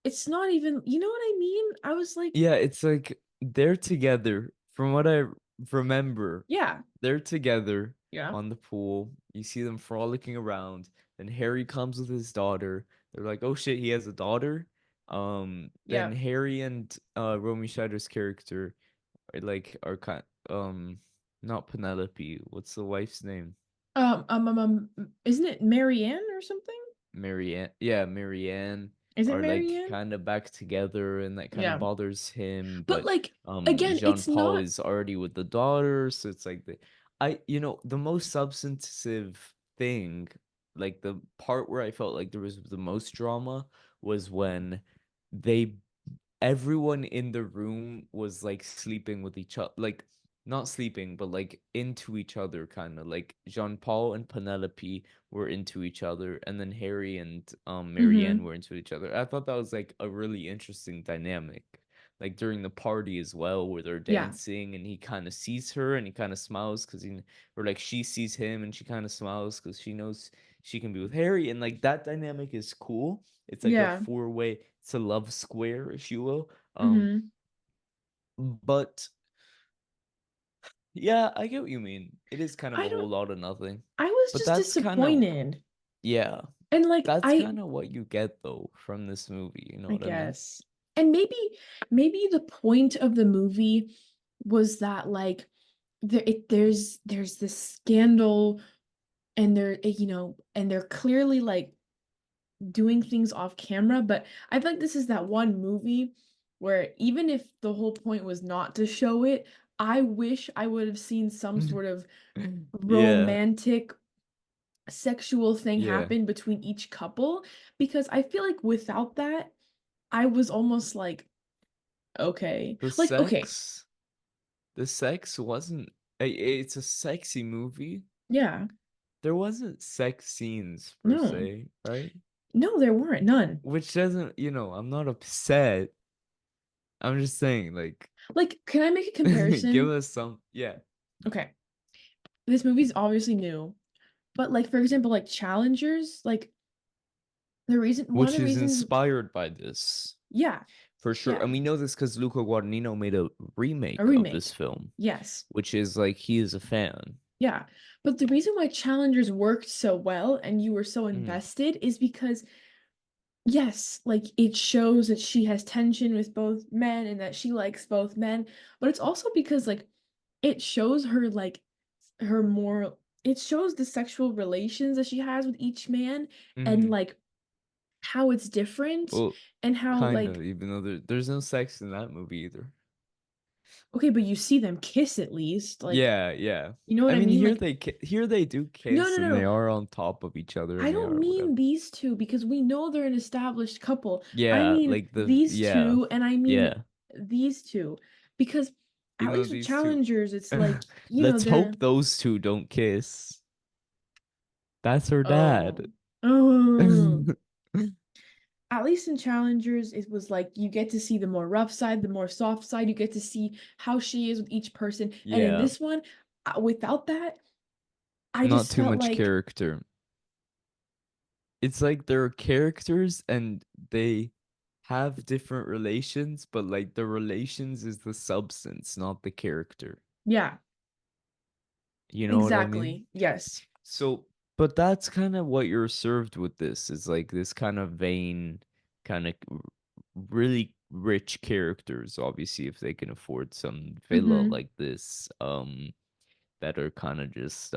S2: It's not even, you know what I mean? I was like,
S1: Yeah, it's like they're together. From what I remember,
S2: yeah,
S1: they're together
S2: yeah,
S1: on the pool. You see them frolicking around. Then Harry comes with his daughter. They're like, "Oh shit, he has a daughter." Then
S2: yeah.
S1: Harry and Romy Schneider's character are kind not Penelope. What's the wife's name?
S2: Isn't it Marianne or something?
S1: Marianne, yeah, Marianne
S2: Is it
S1: are like
S2: Marianne?
S1: kind of back together, and that kind of
S2: Yeah.
S1: bothers him.
S2: But
S1: But
S2: like again,
S1: Jean
S2: it's
S1: Paul
S2: not
S1: is already with the daughter, so it's like the most substantive thing, like the part where I felt like there was the most drama was when they everyone in the room was like sleeping with each other, like not sleeping, but like into each other, kind of like Jean Paul and Penelope were into each other, and then Harry and Marianne
S2: mm-hmm.
S1: were into each other. I thought that was like a really interesting dynamic. Like during the party as well, where they're
S2: Yeah.
S1: dancing, and he kind of sees her and he kind of smiles because or like she sees him and she kind of smiles because she knows she can be with Harry, and like that dynamic is cool. It's like a
S2: Yeah.
S1: four-way, it's a love square, if you will.
S2: Mm-hmm.
S1: But yeah, I get what you mean. It is kind of a
S2: I
S1: whole
S2: don't
S1: lot of nothing.
S2: I was
S1: But
S2: just
S1: that's kind of,
S2: disappointed.
S1: yeah,
S2: And like
S1: that's kind of what you get though from this movie. You know
S2: I
S1: what I mean?
S2: guess. And maybe the point of the movie was that like there's this scandal and and they're clearly like doing things off camera, but I feel like this is that one movie where even if the whole point was not to show it, I wish I would have seen some sort of
S1: Yeah,
S2: romantic sexual thing
S1: yeah.
S2: happen between each couple because I feel like without that, I was almost like, okay.
S1: The
S2: Like, okay,
S1: sex, the sex wasn't. It's a sexy movie.
S2: yeah,
S1: There wasn't sex scenes per
S2: no,
S1: se, right?
S2: no, there weren't none.
S1: Which doesn't, I'm not upset. I'm just saying, like,
S2: Like, can I make a
S1: give
S2: comparison?
S1: us some, yeah.
S2: Okay, this movie's obviously new, but like, for example, like Challengers, like one of
S1: Which
S2: the
S1: is
S2: reasons,
S1: inspired by this.
S2: yeah,
S1: For sure.
S2: yeah,
S1: And we know this because Luca Guadagnino made a
S2: a
S1: remake of this
S2: remake,
S1: film,
S2: yes,
S1: which is like he is a fan.
S2: yeah. But the reason why Challengers worked so well and you were so
S1: Mm,
S2: invested is because yes, like it shows that she has tension with both men and that she likes both men, but it's also because like it shows her like her more it shows the sexual relations that she has with each man and
S1: mm.
S2: like how it's different
S1: Well,
S2: and how
S1: kind of,
S2: like
S1: even though there's no sex in that movie either.
S2: okay, but you see them kiss at least, like
S1: Yeah, yeah.
S2: you know what
S1: I
S2: I
S1: mean,
S2: mean? Like
S1: here they do
S2: no,
S1: kiss
S2: no, no,
S1: and they
S2: no.
S1: are on top of each other
S2: I
S1: and they
S2: don't
S1: are
S2: mean
S1: whatever.
S2: these two because we know they're an established couple. I
S1: Yeah,
S2: mean
S1: like
S2: these two and I mean
S1: yeah.
S2: these two because at
S1: Even though
S2: least with
S1: these two,
S2: challengers, it's like,
S1: let's
S2: they're
S1: hope those two don't kiss. That's her
S2: oh,
S1: dad.
S2: oh. At least in challengers, it was like you get to see the more rough side, the more soft side. You get to see how she is with each person. And in
S1: Yeah,
S2: this one, without that, I
S1: not
S2: just
S1: too
S2: felt
S1: much
S2: like,
S1: character. It's like there are characters and they have different relations, but like the relations is the substance, not the character.
S2: yeah,
S1: You know what I mean?
S2: exactly. Yes.
S1: So, but that's kind of what you're served with this is like this kind of vain, kind of really rich characters, obviously, if they can afford some villa
S2: Mm-hmm.
S1: like this, that are kind of just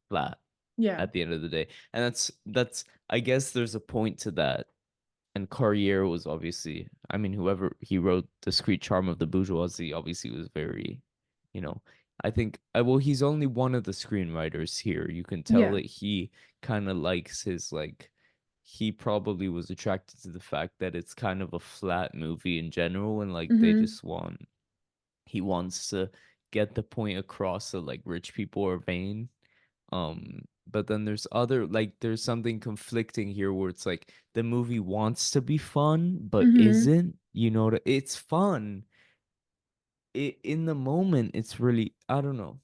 S1: flat
S2: Yeah.
S1: at the end of the day. And that's I guess there's a point to that. And Carrier was obviously, I mean, whoever he wrote Discreet Charm of the Bourgeoisie obviously was very, you know, I think well, he's only one of the screenwriters here. You can tell
S2: Yeah.
S1: that he kind of likes his like he probably was attracted to the fact that it's kind of a flat movie in general, and like they
S2: Mm-hmm.
S1: just want he wants to get the point across that like rich people are vain. But then there's other like there's something conflicting here where it's like the movie wants to be fun but
S2: Mm-hmm.
S1: isn't. You know, it's fun. In the moment, it's really, I don't know.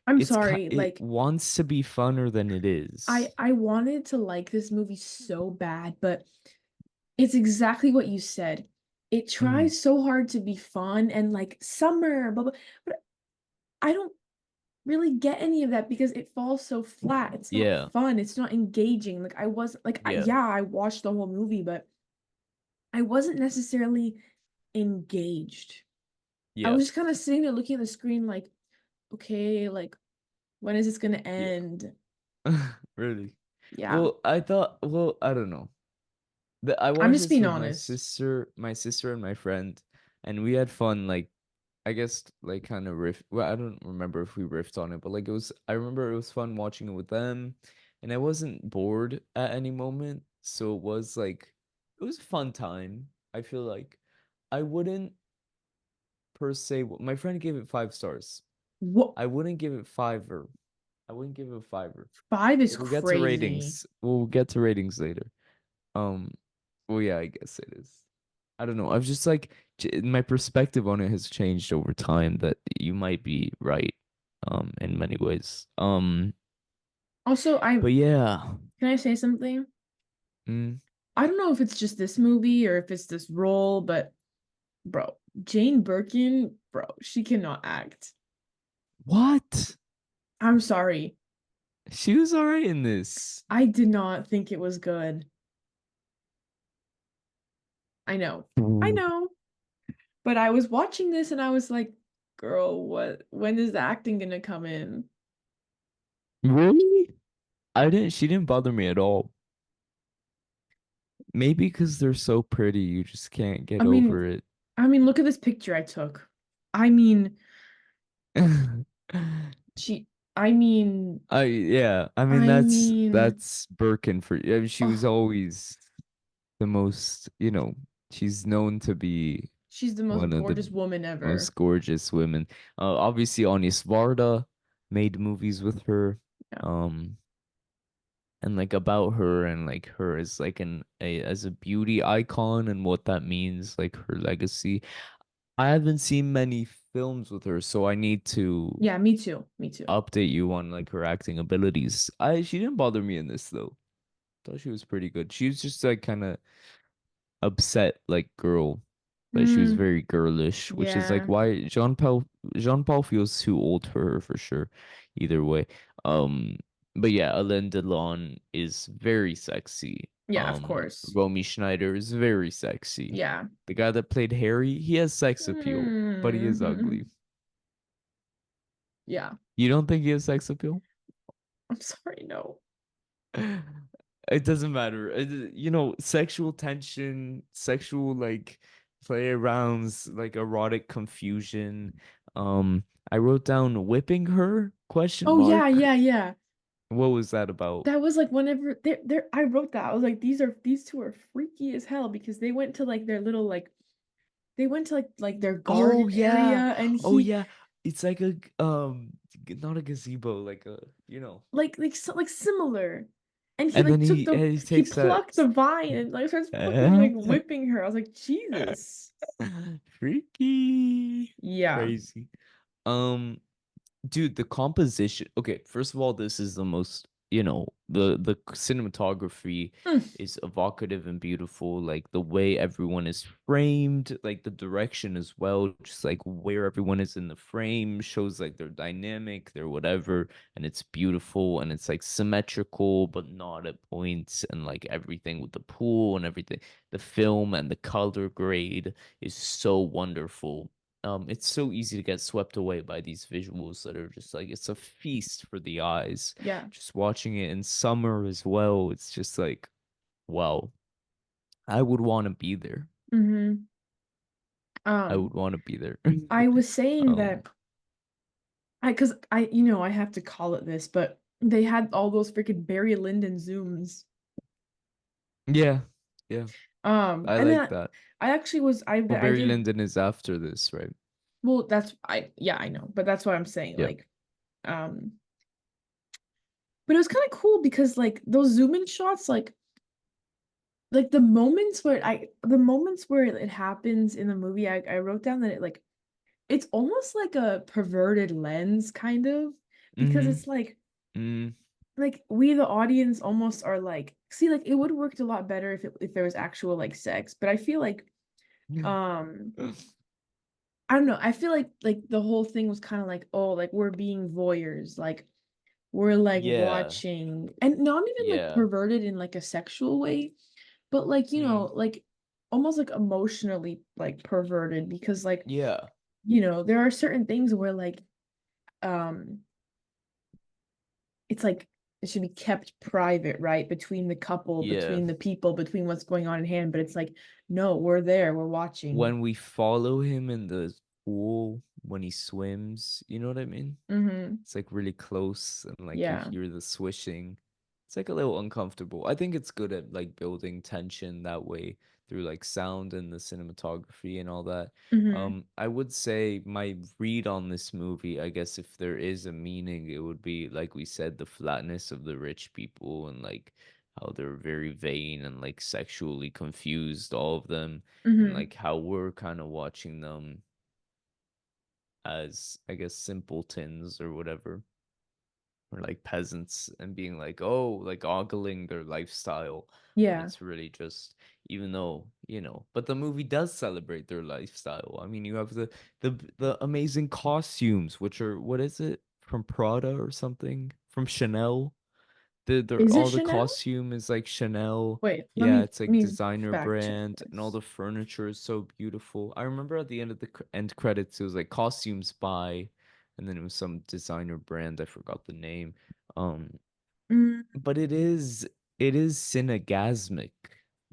S2: I'm sorry,
S1: It
S2: like
S1: wants to be funner than it
S2: I
S1: is.
S2: I wanted to like this movie so bad, but it's exactly what you said. It
S1: Mm,
S2: tries so hard to be fun and like summer, blah, blah, but I don't really get any of that because it falls so flat. It's not
S1: yeah,
S2: fun. It's not engaging. Like I wasn't like
S1: yeah,
S2: yeah, I watched the whole movie, but I wasn't necessarily engaged. I
S1: yeah,
S2: was just kind of sitting there looking at the screen like, okay, like when is this gonna
S1: yeah.
S2: end?
S1: Really.
S2: Yeah.
S1: Well, I thought, well, I don't know. I
S2: I'm
S1: watched
S2: just
S1: this
S2: being
S1: with
S2: honest.
S1: my sister and my friend, and we had fun. Like, I guess, like, kind of riff. Well, I don't remember if we riffed on it, but like, it was. I remember it was fun watching it with them, and I wasn't bored at any moment. So it was like, it was a fun time. I feel like I wouldn't per se. My friend gave it 5 stars.
S2: What
S1: I wouldn't give it five or. I wouldn't give it a fiver.
S2: five is
S1: We'll get to
S2: crazy.
S1: ratings. We'll get to ratings later. Um, well, yeah, I guess it is. I don't know. I've just like my perspective on it has changed over time. That you might be right, in many ways.
S2: Also,
S1: But yeah,
S2: can I say something?
S1: mm,
S2: I don't know if it's just this movie or if it's this role, but bro, Jane Birkin, bro, she cannot act.
S1: what?
S2: I'm sorry.
S1: She was all right in this.
S2: I did not think it was good. I know. I
S1: Mm.
S2: know. But I was watching this and I was like, girl, when is the acting gonna come in?
S1: Really? I didn't. She didn't bother me at all. Maybe because they're so pretty, you just can't
S2: I
S1: get
S2: mean,
S1: over it.
S2: look at this picture I took. I mean, she, I mean,
S1: Yeah. I mean,
S2: I mean,
S1: that's Birkin for. I mean, she was
S2: oh,
S1: always the most. She's known to be
S2: she's the most
S1: one of the
S2: gorgeous woman
S1: most
S2: ever.
S1: gorgeous women. Obviously, Anya Svarda made movies with her.
S2: Yeah.
S1: Um, and like about her and like her as like as a beauty icon and what that means, like her legacy. I haven't seen many films with her, so I need to
S2: Yeah, me too. Me too.
S1: update you on like her acting abilities. I She didn't bother me in this though. Thought she was pretty good. She was just like kind of upset like girl, but she was
S2: Mm,
S1: very girlish, which is like
S2: yeah.
S1: why Jean Paul feels too old for her for sure. Either way, um, but yeah, Alain Delon is very sexy.
S2: Yeah, of course.
S1: Romy Schneider is very sexy.
S2: Yeah.
S1: The guy that played Harry, he has sex appeal, but he is
S2: Mhm.
S1: ugly.
S2: Yeah.
S1: You don't think he has sex appeal?
S2: I'm sorry, no.
S1: It doesn't matter. Sexual tension, sexual like play arounds, like erotic confusion. I wrote down whipping her question
S2: Oh yeah,
S1: mark.
S2: yeah, yeah.
S1: What was that about?
S2: That was like whenever I wrote that. I was like, these two are freaky as hell because they went to like their little like they went to like their garden
S1: Oh yeah.
S2: area and
S1: Oh
S2: he
S1: yeah. It's like a not a gazebo, like a,
S2: like similar. And he
S1: and then
S2: like took
S1: he
S2: he
S1: takes that
S2: plucked the vine and like starts fucking like whipping her. I was like, Jesus.
S1: freaky.
S2: Yeah.
S1: Crazy. Um Dude, the composition. Okay, first of all, this is the most the cinematography
S2: Mm,
S1: is evocative and beautiful, like the way everyone is framed, like the direction as well, just like where everyone is in the frame shows like their dynamic, their whatever, and it's beautiful and it's like symmetrical but not at points, and like everything with the pool and everything, the film and the color grade is so wonderful. It's so easy to get swept away by these visuals that are just like it's a feast for the eyes.
S2: yeah.
S1: Just watching it in summer as well, it's just like, wow, I would want to be there.
S2: Mm-hmm.
S1: I would
S2: Um,
S1: want to be there.
S2: I was saying
S1: Um,
S2: that because I have to call it this, but they had all those freaking Barry Lyndon zooms.
S1: yeah, yeah, I
S2: And
S1: like
S2: then
S1: that.
S2: I actually was
S1: Well,
S2: I
S1: Barry
S2: did
S1: Lyndon is after this, right?
S2: well. That's I yeah I know, but that's what I'm saying.
S1: Yeah.
S2: Um, but it was kind of cool because like those zoom in shots, like the moments where it happens in the movie, I wrote down that it's almost like a perverted lens kind of because
S1: Mm-hmm.
S2: it's
S1: Mm,
S2: like we the audience almost are like see like it would have worked a lot better if there was actual like sex, but I feel like um I don't know, I feel like the whole thing was kind of like, oh, like we're being voyeurs, like we're like
S1: yeah,
S2: watching, and not even like
S1: yeah.
S2: perverted in like a sexual way, but like
S1: Mm,
S2: like almost like emotionally like perverted because like
S1: yeah,
S2: there are certain things where um it's like it should be kept private, right? Between the couple,
S1: yeah.
S2: between the people, between what's going on in hand. But it's like, no, we're there, we're watching.
S1: When we follow him in the pool when he swims, you know what I mean?
S2: Mm-hmm.
S1: It's like really close and like you
S2: Yeah.
S1: hear the swishing. It's like a little uncomfortable. I think it's good at like building tension that way through like sound and the cinematography and all that.
S2: Mm-hmm.
S1: I would say my read on this movie, I guess if there is a meaning, it would be like we said, the flatness of the rich people and like how they're very vain and like sexually confused, all of them, and
S2: Mm-hmm.
S1: like how we're kind of watching them as, I guess, simpletons or whatever, or like peasants, and being like, oh, like ogling their lifestyle when
S2: Yeah.
S1: it's really just, even though, but the movie does celebrate their lifestyle. I mean, you have the amazing costumes, which are, what is it? From Prada or something? From Chanel? The
S2: Is it
S1: all the
S2: Chanel?
S1: costume is like Chanel.
S2: Wait,
S1: Yeah, it's
S2: let
S1: like
S2: me
S1: designer
S2: fact check
S1: brand, and all
S2: this.
S1: the furniture is so beautiful. I remember at the end of the end credits, it was like costumes by, and then it was some designer brand. I forgot the name. Um,
S2: Mm,
S1: but it is cinegasmic.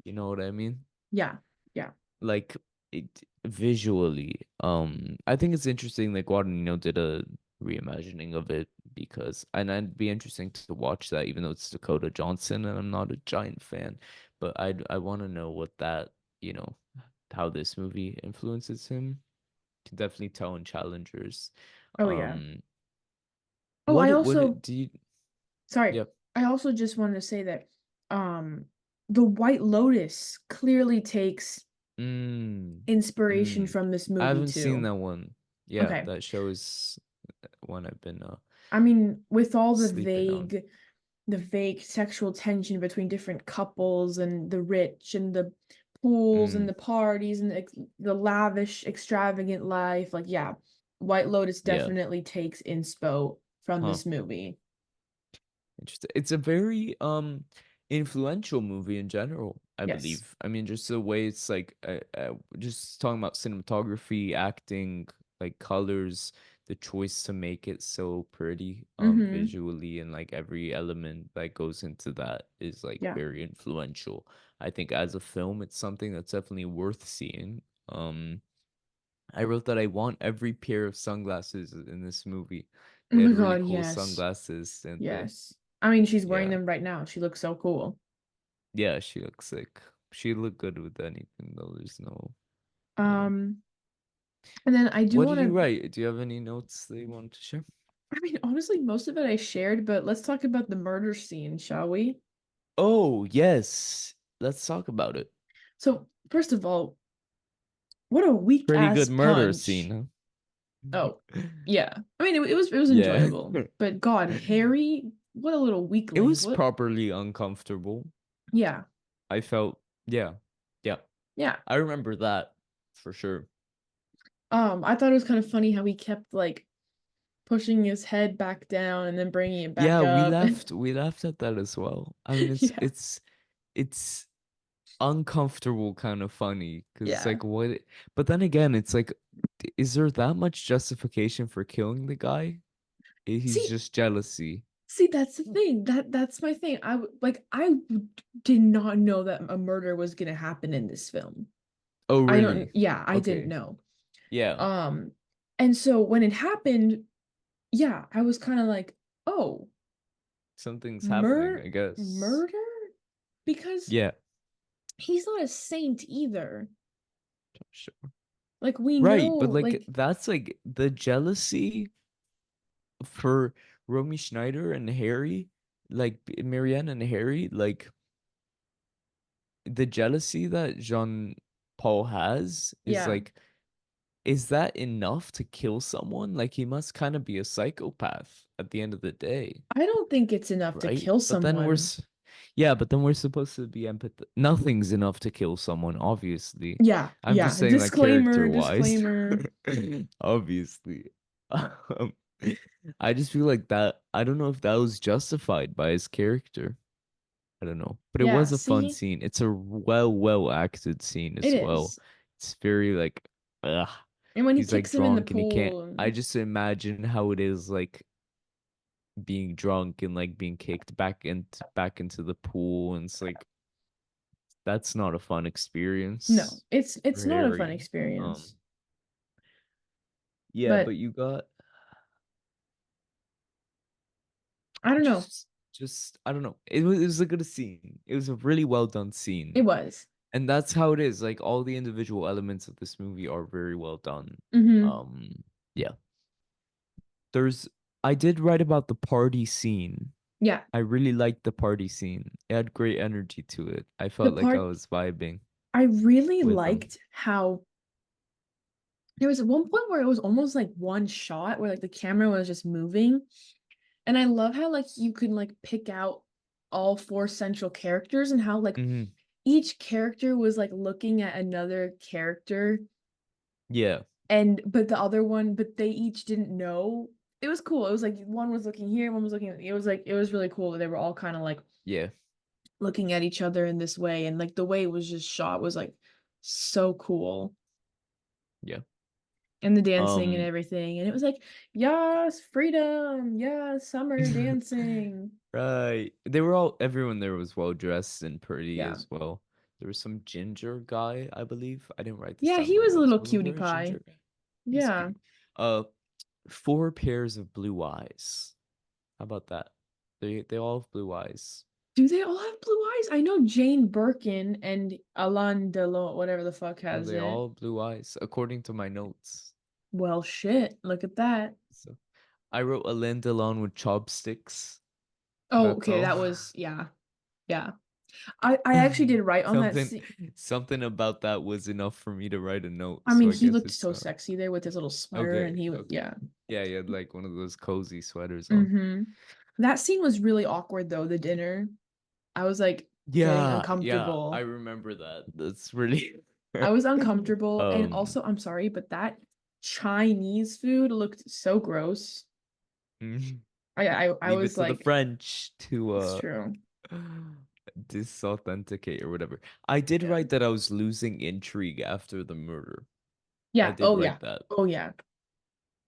S1: You know what I mean?
S2: yeah. Yeah.
S1: Like it visually. I think it's interesting that Guadagnino did a reimagining of it, because, and I'd be interesting to watch that, even though it's Dakota Johnson and I'm not a giant fan, but I want to know what that, you know, how this movie influences him. Can definitely tell in Challengers.
S2: Oh yeah.
S1: Um,
S2: Oh,
S1: what do you?
S2: sorry.
S1: Yep.
S2: I also just wanted to say that um the White Lotus clearly takes
S1: Mm,
S2: inspiration
S1: mm.
S2: from this
S1: I
S2: movie
S1: haven't seen
S2: too.
S1: that one. Yeah,
S2: Okay.
S1: that show is one I've been
S2: I mean, with all
S1: sleeping on.
S2: the vague sexual tension between different couples and the rich and the pools and
S1: Mm,
S2: the parties and the lavish, extravagant life, like yeah, White Lotus
S1: yeah.
S2: definitely takes inspo from
S1: Huh.
S2: this movie.
S1: Interesting. It's a very influential movie in general, I
S2: Yes.
S1: believe. I mean, just the way it's like just talking about cinematography, acting, like colors, the choice to make it so pretty
S2: Mm-hmm.
S1: visually, and like every element that goes into that is like
S2: Yeah.
S1: very influential. I think as a film, it's something that's definitely worth seeing. I wrote that I want every pair of sunglasses in this movie.
S2: Oh
S1: They
S2: my
S1: had really
S2: God,
S1: cool
S2: yes.
S1: sunglasses, didn't they?
S2: Yes. I mean, she's wearing
S1: Yeah.
S2: them right now. She looks so cool.
S1: Yeah, she looks sick. She look good with anything though. There's no, you know.
S2: Um, and then I do
S1: What
S2: want
S1: did you
S2: to,
S1: write? Do you have any notes that you want to share?
S2: I mean, honestly, most of it I shared, but let's talk about the murder scene, shall we?
S1: Oh, yes. Let's talk about it.
S2: So, first of all, what a weak
S1: Pretty
S2: ass
S1: good murder scene,
S2: punch.
S1: huh?
S2: Oh, yeah. I mean, it was
S1: Yeah.
S2: enjoyable, but God, Harry. what a little
S1: It
S2: weakling.
S1: was
S2: What?
S1: properly uncomfortable.
S2: Yeah.
S1: I felt, yeah, yeah.
S2: Yeah.
S1: I remember that for sure.
S2: I thought it was kind of funny how he kept like pushing his head back down and then bringing it back
S1: Yeah,
S2: up.
S1: we laughed at that as well. I mean,
S2: Yeah.
S1: it's uncomfortable kind of funny because it's
S2: Yeah.
S1: like but then again, it's like, is there that much justification for killing the guy? He's
S2: See,
S1: just jealousy.
S2: see, that's the thing. That's my thing. Did not know that a murder was gonna happen in this film.
S1: Oh,
S2: I don't,
S1: really?
S2: yeah, I didn't
S1: Okay.
S2: know.
S1: Yeah.
S2: Um, and so when it happened, yeah, I was kind of like, oh,
S1: Something's happening, I guess.
S2: murder? Because
S1: Yeah,
S2: he's not a saint either.
S1: sure.
S2: Like we know,
S1: Right, but like
S2: like
S1: that's like the jealousy for Romy Schneider and Harry, like Marianne and Harry, like the jealousy that Jean Paul has is
S2: yeah.
S1: like, is that enough to kill someone? Like he must kind of be a psychopath at the end of the day,
S2: I don't think it's enough to
S1: right?
S2: kill
S1: But then
S2: someone.
S1: yeah, but then we're supposed to be empath. Nothing's enough to kill someone, obviously.
S2: Yeah,
S1: I'm just
S2: yeah.
S1: saying that
S2: Disclaimer,
S1: character wise,
S2: disclaimer.
S1: obviously. Um, I just feel like that. I don't know if that was justified by his character. I don't know, but it
S2: Yeah,
S1: was a fun
S2: see,
S1: scene. It's a well acted scene
S2: it
S1: as well.
S2: is.
S1: It's very like, ugh.
S2: And when he
S1: He's like
S2: kicks him in the
S1: drunk and he can't.
S2: pool,
S1: I
S2: and
S1: just imagine how it is like being drunk and like being kicked back into the pool, and it's like that's not a fun
S2: no,
S1: experience
S2: it's
S1: for
S2: not a fun
S1: Harry.
S2: experience.
S1: Yeah, but
S2: But
S1: you got
S2: I don't know.
S1: just I don't know. It was a good scene. It was a really well done
S2: It
S1: scene.
S2: was.
S1: And that's how it is. Like all the individual elements of this movie are very well done.
S2: Mm-hmm.
S1: Um, yeah. There's I did write about the party scene.
S2: Yeah.
S1: I really liked the party scene. It had great energy to it. I
S2: The
S1: felt like I
S2: part
S1: was vibing
S2: I really
S1: with them.
S2: liked how there was at one point where it was almost like one shot where like the camera was just moving. And I love how like you can like pick out all four central characters and how like
S1: Hmm.
S2: each character was like looking at another character
S1: Yeah.
S2: and but the other one but they each didn't know. It was cool. It was like one was looking here, one was looking it was like it was really cool that they were all kind of like
S1: Yeah.
S2: looking at each other in this way and like the way it was just shot was like so cool.
S1: Yeah.
S2: And the dancing and
S1: Um,
S2: everything. And it was like, yes, freedom, yes, summer dancing.
S1: right. Everyone there was well dressed and pretty
S2: Yeah.
S1: as well. There was some ginger guy, I believe. I didn't write this
S2: Yeah,
S1: down in
S2: he
S1: my
S2: was a
S1: notes.
S2: little
S1: Was
S2: cutie
S1: there a
S2: pie.
S1: ginger guy? He's
S2: Yeah.
S1: cute. Uh, four pairs of blue eyes. How about that? They all have blue eyes.
S2: Do they all have blue eyes? I know Jane Birkin and Alain Delon, whatever the fuck
S1: No,
S2: has
S1: they
S2: it.
S1: all have blue eyes, according to my notes.
S2: Well, shit. Look at that.
S1: So I wrote Alain Delon with chopsticks.
S2: Oh,
S1: That's
S2: okay.
S1: all.
S2: That was, yeah. Yeah. I actually did write on that
S1: Something
S2: scene.
S1: something about that was enough for me to write a note.
S2: I
S1: So
S2: mean,
S1: I
S2: he
S1: guess
S2: looked
S1: it's
S2: so sexy there with his little sweater and
S1: okay.
S2: he was,
S1: Okay.
S2: yeah.
S1: Yeah, he had like one of those cozy sweaters on.
S2: Mm-hmm. That scene was really awkward though, the dinner. I was like getting
S1: Yeah, yeah, I
S2: uncomfortable.
S1: remember that. That's really
S2: I was uncomfortable. And
S1: um
S2: also, I'm sorry, but that Chinese food looked so gross. I
S1: leave it
S2: was
S1: to the
S2: like,
S1: French to
S2: it's true.
S1: disauthenticate or whatever. I did
S2: Yeah.
S1: write that I was losing intrigue after the murder. I
S2: Yeah.
S1: did
S2: Oh yeah.
S1: write that.
S2: Oh yeah.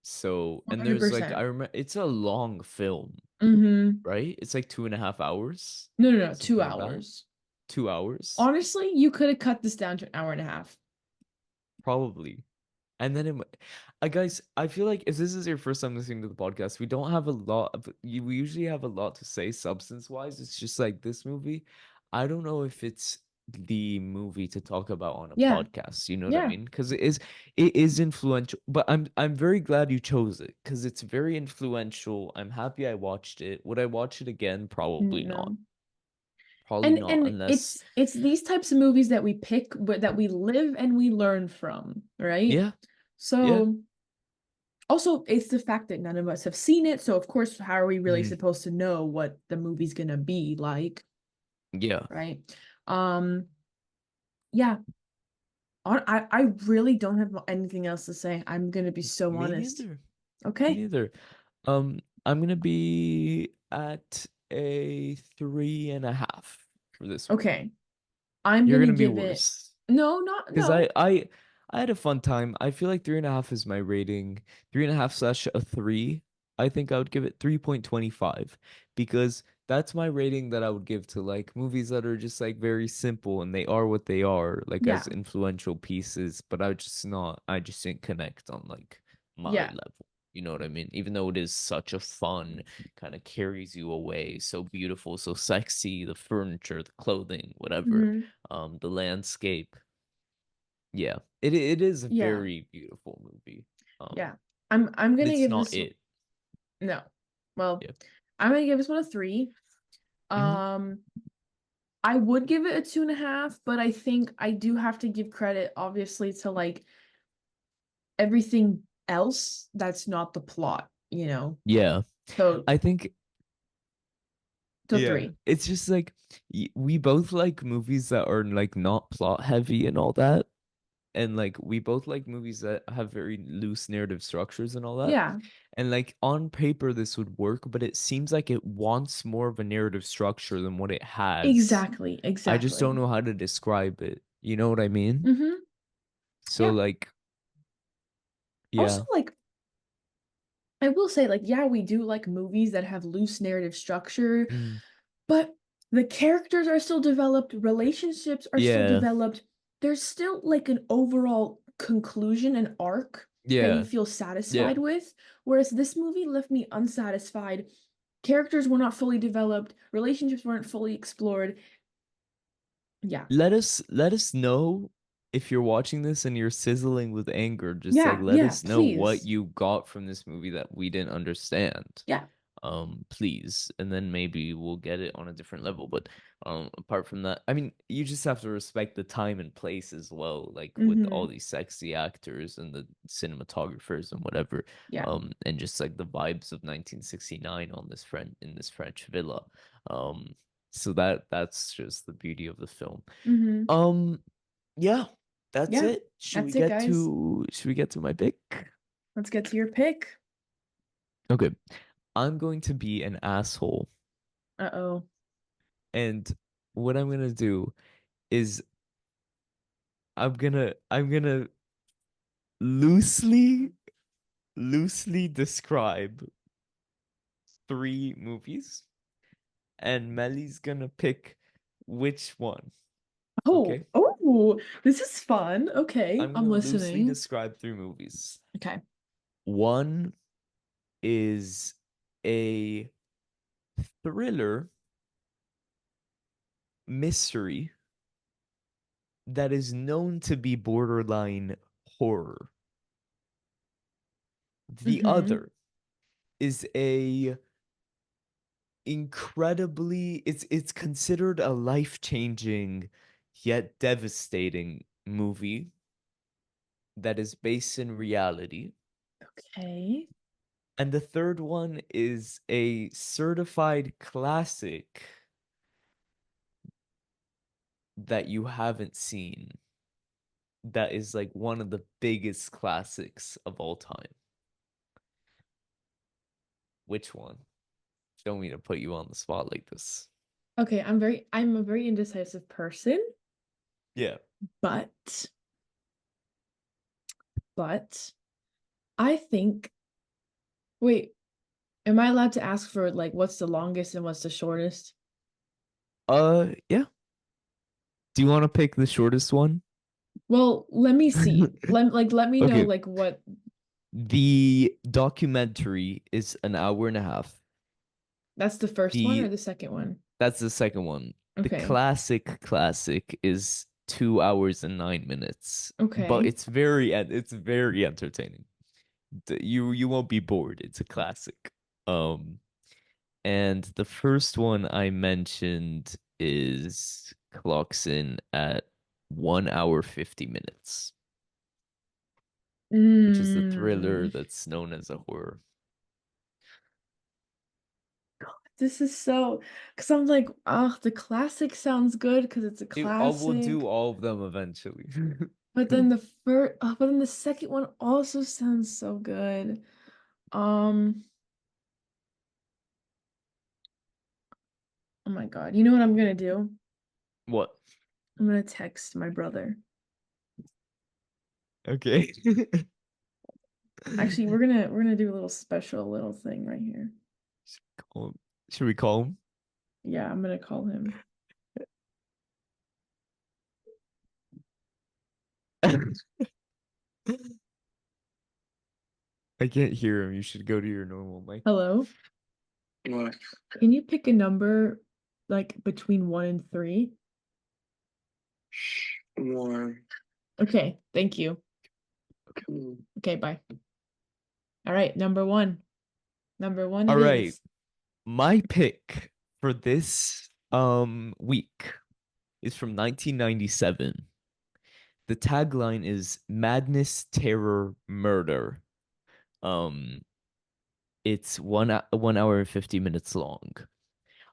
S1: So, and there's like,
S2: 100%.
S1: it's a long film,
S2: Mm-hmm.
S1: right? It's like 2.5 hours,
S2: No, no, no.
S1: something
S2: Two
S1: like that.
S2: hours.
S1: 2 hours,
S2: Honestly, you could have cut this down to an hour and a half.
S1: probably. And then guys, I feel like if this is your first time listening to the podcast, we don't have a lot of, we usually have a lot to say substance wise. It's just like this movie. I don't know if it's the movie to talk about on a
S2: Yeah.
S1: podcast. You know what I
S2: Yeah.
S1: mean? Because it is influential. But I'm very glad you chose it because it's very influential. I'm happy I watched it. Would I watch it again? Probably not.
S2: No.
S1: Probably not
S2: And
S1: unless
S2: it's these types of movies that we pick but that we live and we learn from, right?
S1: yeah, yeah.
S2: So Also, it's the fact that none of us have seen it, so of course, how are we really
S1: Mhm.
S2: supposed to know what the movie's gonna be like,
S1: Yeah.
S2: right? Um, yeah, I really don't have anything else to say. I'm gonna be so
S1: Me
S2: honest.
S1: neither. Me
S2: Okay.
S1: neither. I'm gonna be at a 3.5 for this one.
S2: Okay. I'm
S1: You're
S2: gonna
S1: gonna be
S2: give it
S1: worse.
S2: no, not
S1: Because
S2: no.
S1: I had a fun time. I feel like 3.5 is my rating. 3.5 slash a three. I think I would give it 3.25 because that's my rating that I would give to like movies that are just like very simple and they are what they are, like as
S2: Yeah.
S1: influential pieces, but I just didn't connect on like my
S2: Yeah.
S1: level. You know what I mean? Even though it is such a fun, kind of carries you away, so beautiful, so sexy, the furniture, the clothing, whatever,
S2: Hmm.
S1: the landscape. Yeah, it is a
S2: Yeah.
S1: very beautiful movie. Um,
S2: Yeah. I'm gonna
S1: it's
S2: give
S1: not
S2: this
S1: it.
S2: no. Well,
S1: Yeah.
S2: I'm gonna give this one a three.
S1: Hmm.
S2: Um, I would give it a 2.5, but I think I do have to give credit, obviously, to like everything else that's not the plot, you know.
S1: Yeah.
S2: So
S1: I think yeah.
S2: three.
S1: It's just like we both like movies that are like not plot heavy and all that. And like we both like movies that have very loose narrative structures and all that.
S2: Yeah,
S1: And like on paper this would work, but it seems like it wants more of a narrative structure than what it has.
S2: exactly,
S1: I just don't
S2: exactly.
S1: know how to describe it. You know what I mean?
S2: Mm-hmm.
S1: So
S2: Yeah.
S1: like
S2: Also,
S1: yeah.
S2: like I will say, like, yeah, we do like movies that have loose narrative structure,
S1: Mm.
S2: but the characters are still developed, relationships are still
S1: Yeah.
S2: developed. There's still like an overall conclusion and arc that you
S1: Yeah.
S2: feel
S1: Yeah.
S2: satisfied with. Whereas this movie left me unsatisfied. Characters were not fully developed, relationships weren't fully explored. Yeah.
S1: Let us know if you're watching this and you're sizzling with anger. Just like
S2: Yeah,
S1: let
S2: yeah,
S1: us know what
S2: please.
S1: you got from this movie that we didn't understand.
S2: Yeah.
S1: Please. And then maybe we'll get it on a different level. But apart from that, I mean, you just have to respect the time and place as well, like with all
S2: Mm-hmm.
S1: these sexy actors and the cinematographers and whatever.
S2: Yeah.
S1: And just like the vibes of 1969 on this French villa. Um, so that's just the beauty of the film.
S2: Mm-hmm.
S1: Um, yeah, that's
S2: Yeah.
S1: it.
S2: That's it, guys.
S1: Should we get to my pick?
S2: Let's get to your pick.
S1: Okay. I'm going to be an asshole.
S2: Uh-oh.
S1: And what I'm gonna do is I'm gonna loosely loosely describe three movies and Meli's gonna pick which one.
S2: Oh,
S1: Okay?
S2: oh, this is fun. Okay,
S1: I'm
S2: I'm
S1: gonna loosely
S2: listening.
S1: describe three movies.
S2: Okay.
S1: One is a thriller mystery that is known to be borderline horror. The
S2: Mm-hmm.
S1: other is a incredibly it's considered a life-changing yet devastating movie that is based in reality.
S2: Okay.
S1: And the third one is a certified classic that you haven't seen that is like one of the biggest classics of all time. Which one? Don't mean to put you on the spot like this.
S2: Okay, I'm a very indecisive person,
S1: Yeah.
S2: but but I think wait, am I allowed to ask for like what's the longest and what's the shortest?
S1: Yeah. Do you want to pick the shortest one?
S2: Well, let me see. Let me know
S1: Okay.
S2: like what
S1: The documentary is an hour and a half.
S2: that's the first one or
S1: The
S2: the second one.
S1: That's the second one. The
S2: Okay.
S1: classic is 2 hours and 9 minutes, but
S2: Okay.
S1: it's very entertaining. You won't be bored. It's a classic. Um, and the first one I mentioned is clocks in at 1 hour 50 minutes. which is the thriller
S2: Mm.
S1: that's known as a horror.
S2: This is so, because I'm like, oh, the classic sounds good because it's a
S1: We'll do
S2: classic.
S1: all of them eventually.
S2: But then but then the second one also sounds so good. Um, oh my God. You know what I'm gonna do?
S1: What?
S2: I'm gonna text my brother.
S1: Okay.
S2: Actually, we're gonna do a little special little thing right here.
S1: Call him. Should we call him?
S2: Yeah, I'm gonna call him.
S1: I can't hear him. You should go to your normal mic.
S2: Hello?
S3: What?
S2: Can you pick a number like between 1 and 3?
S3: More.
S2: Okay, thank you.
S3: Mm.
S2: Okay, bye. All right, number one. Number one
S1: All
S2: it
S1: right.
S2: is.
S1: My pick for this week is from 1997. The tagline is Madness, Terror, Murder. Um, it's 1 hour and 50 minutes long.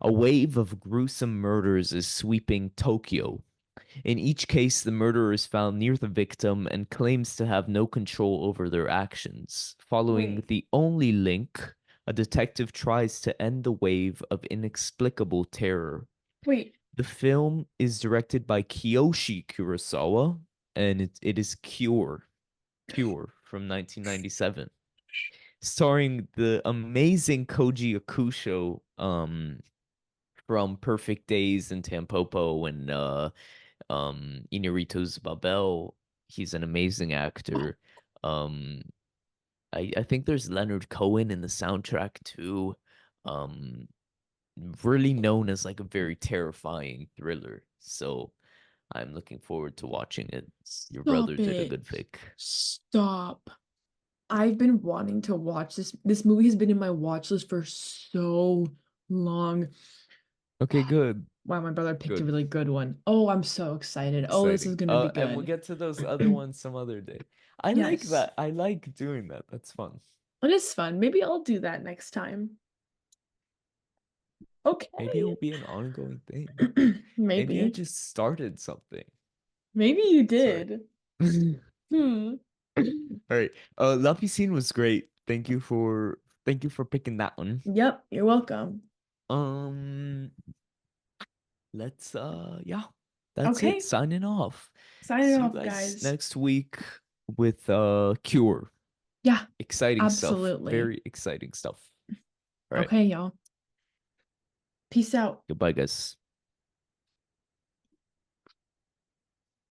S1: A wave of gruesome murders is sweeping Tokyo. In each case, the murderer is found near the victim and claims to have no control over their actions. Following
S2: Wait,
S1: the only link, a detective tries to end the wave of inexplicable terror.
S2: wait.
S1: The film is directed by Kiyoshi Kurosawa, and it is Cure from 1997, starring the amazing Koji Akusho from Perfect Days and Tampopo and Inarritu's Babel. He's an amazing actor. Um I think there's Leonard Cohen in the soundtrack too. Um really known as like a very terrifying thriller. So I'm looking forward to watching it. Your brother
S2: Stop
S1: did a
S2: it.
S1: good pick.
S2: Stop. I've been wanting to watch this. This movie has been in my watch list for so long.
S1: Okay, good.
S2: Wow, my brother picked a
S1: Good.
S2: really good one. Oh, I'm so excited. Oh, this is
S1: Exciting.
S2: gonna be
S1: And we'll
S2: good.
S1: get to those other ones some other day. I like
S2: Yes,
S1: that. I like doing that. That's fun.
S2: it is fun. Maybe I'll do that next time.
S1: Maybe it
S2: Okay.
S1: will be an ongoing thing. Maybe I
S2: Maybe.
S1: just started something.
S2: Maybe you
S1: Sorry.
S2: did.
S1: All
S2: Hmm.
S1: right. La Piscine was great. Thank you for picking that one.
S2: Yep, you're welcome.
S1: Um, yeah. That's it.
S2: Okay,
S1: Signing off.
S2: signing
S1: See you
S2: off,
S1: guys
S2: guys.
S1: next week with Cure.
S2: Yeah,
S1: Exciting stuff.
S2: absolutely.
S1: Very exciting stuff. All right.
S2: Okay, y'all. Peace out.
S1: Goodbye, guys.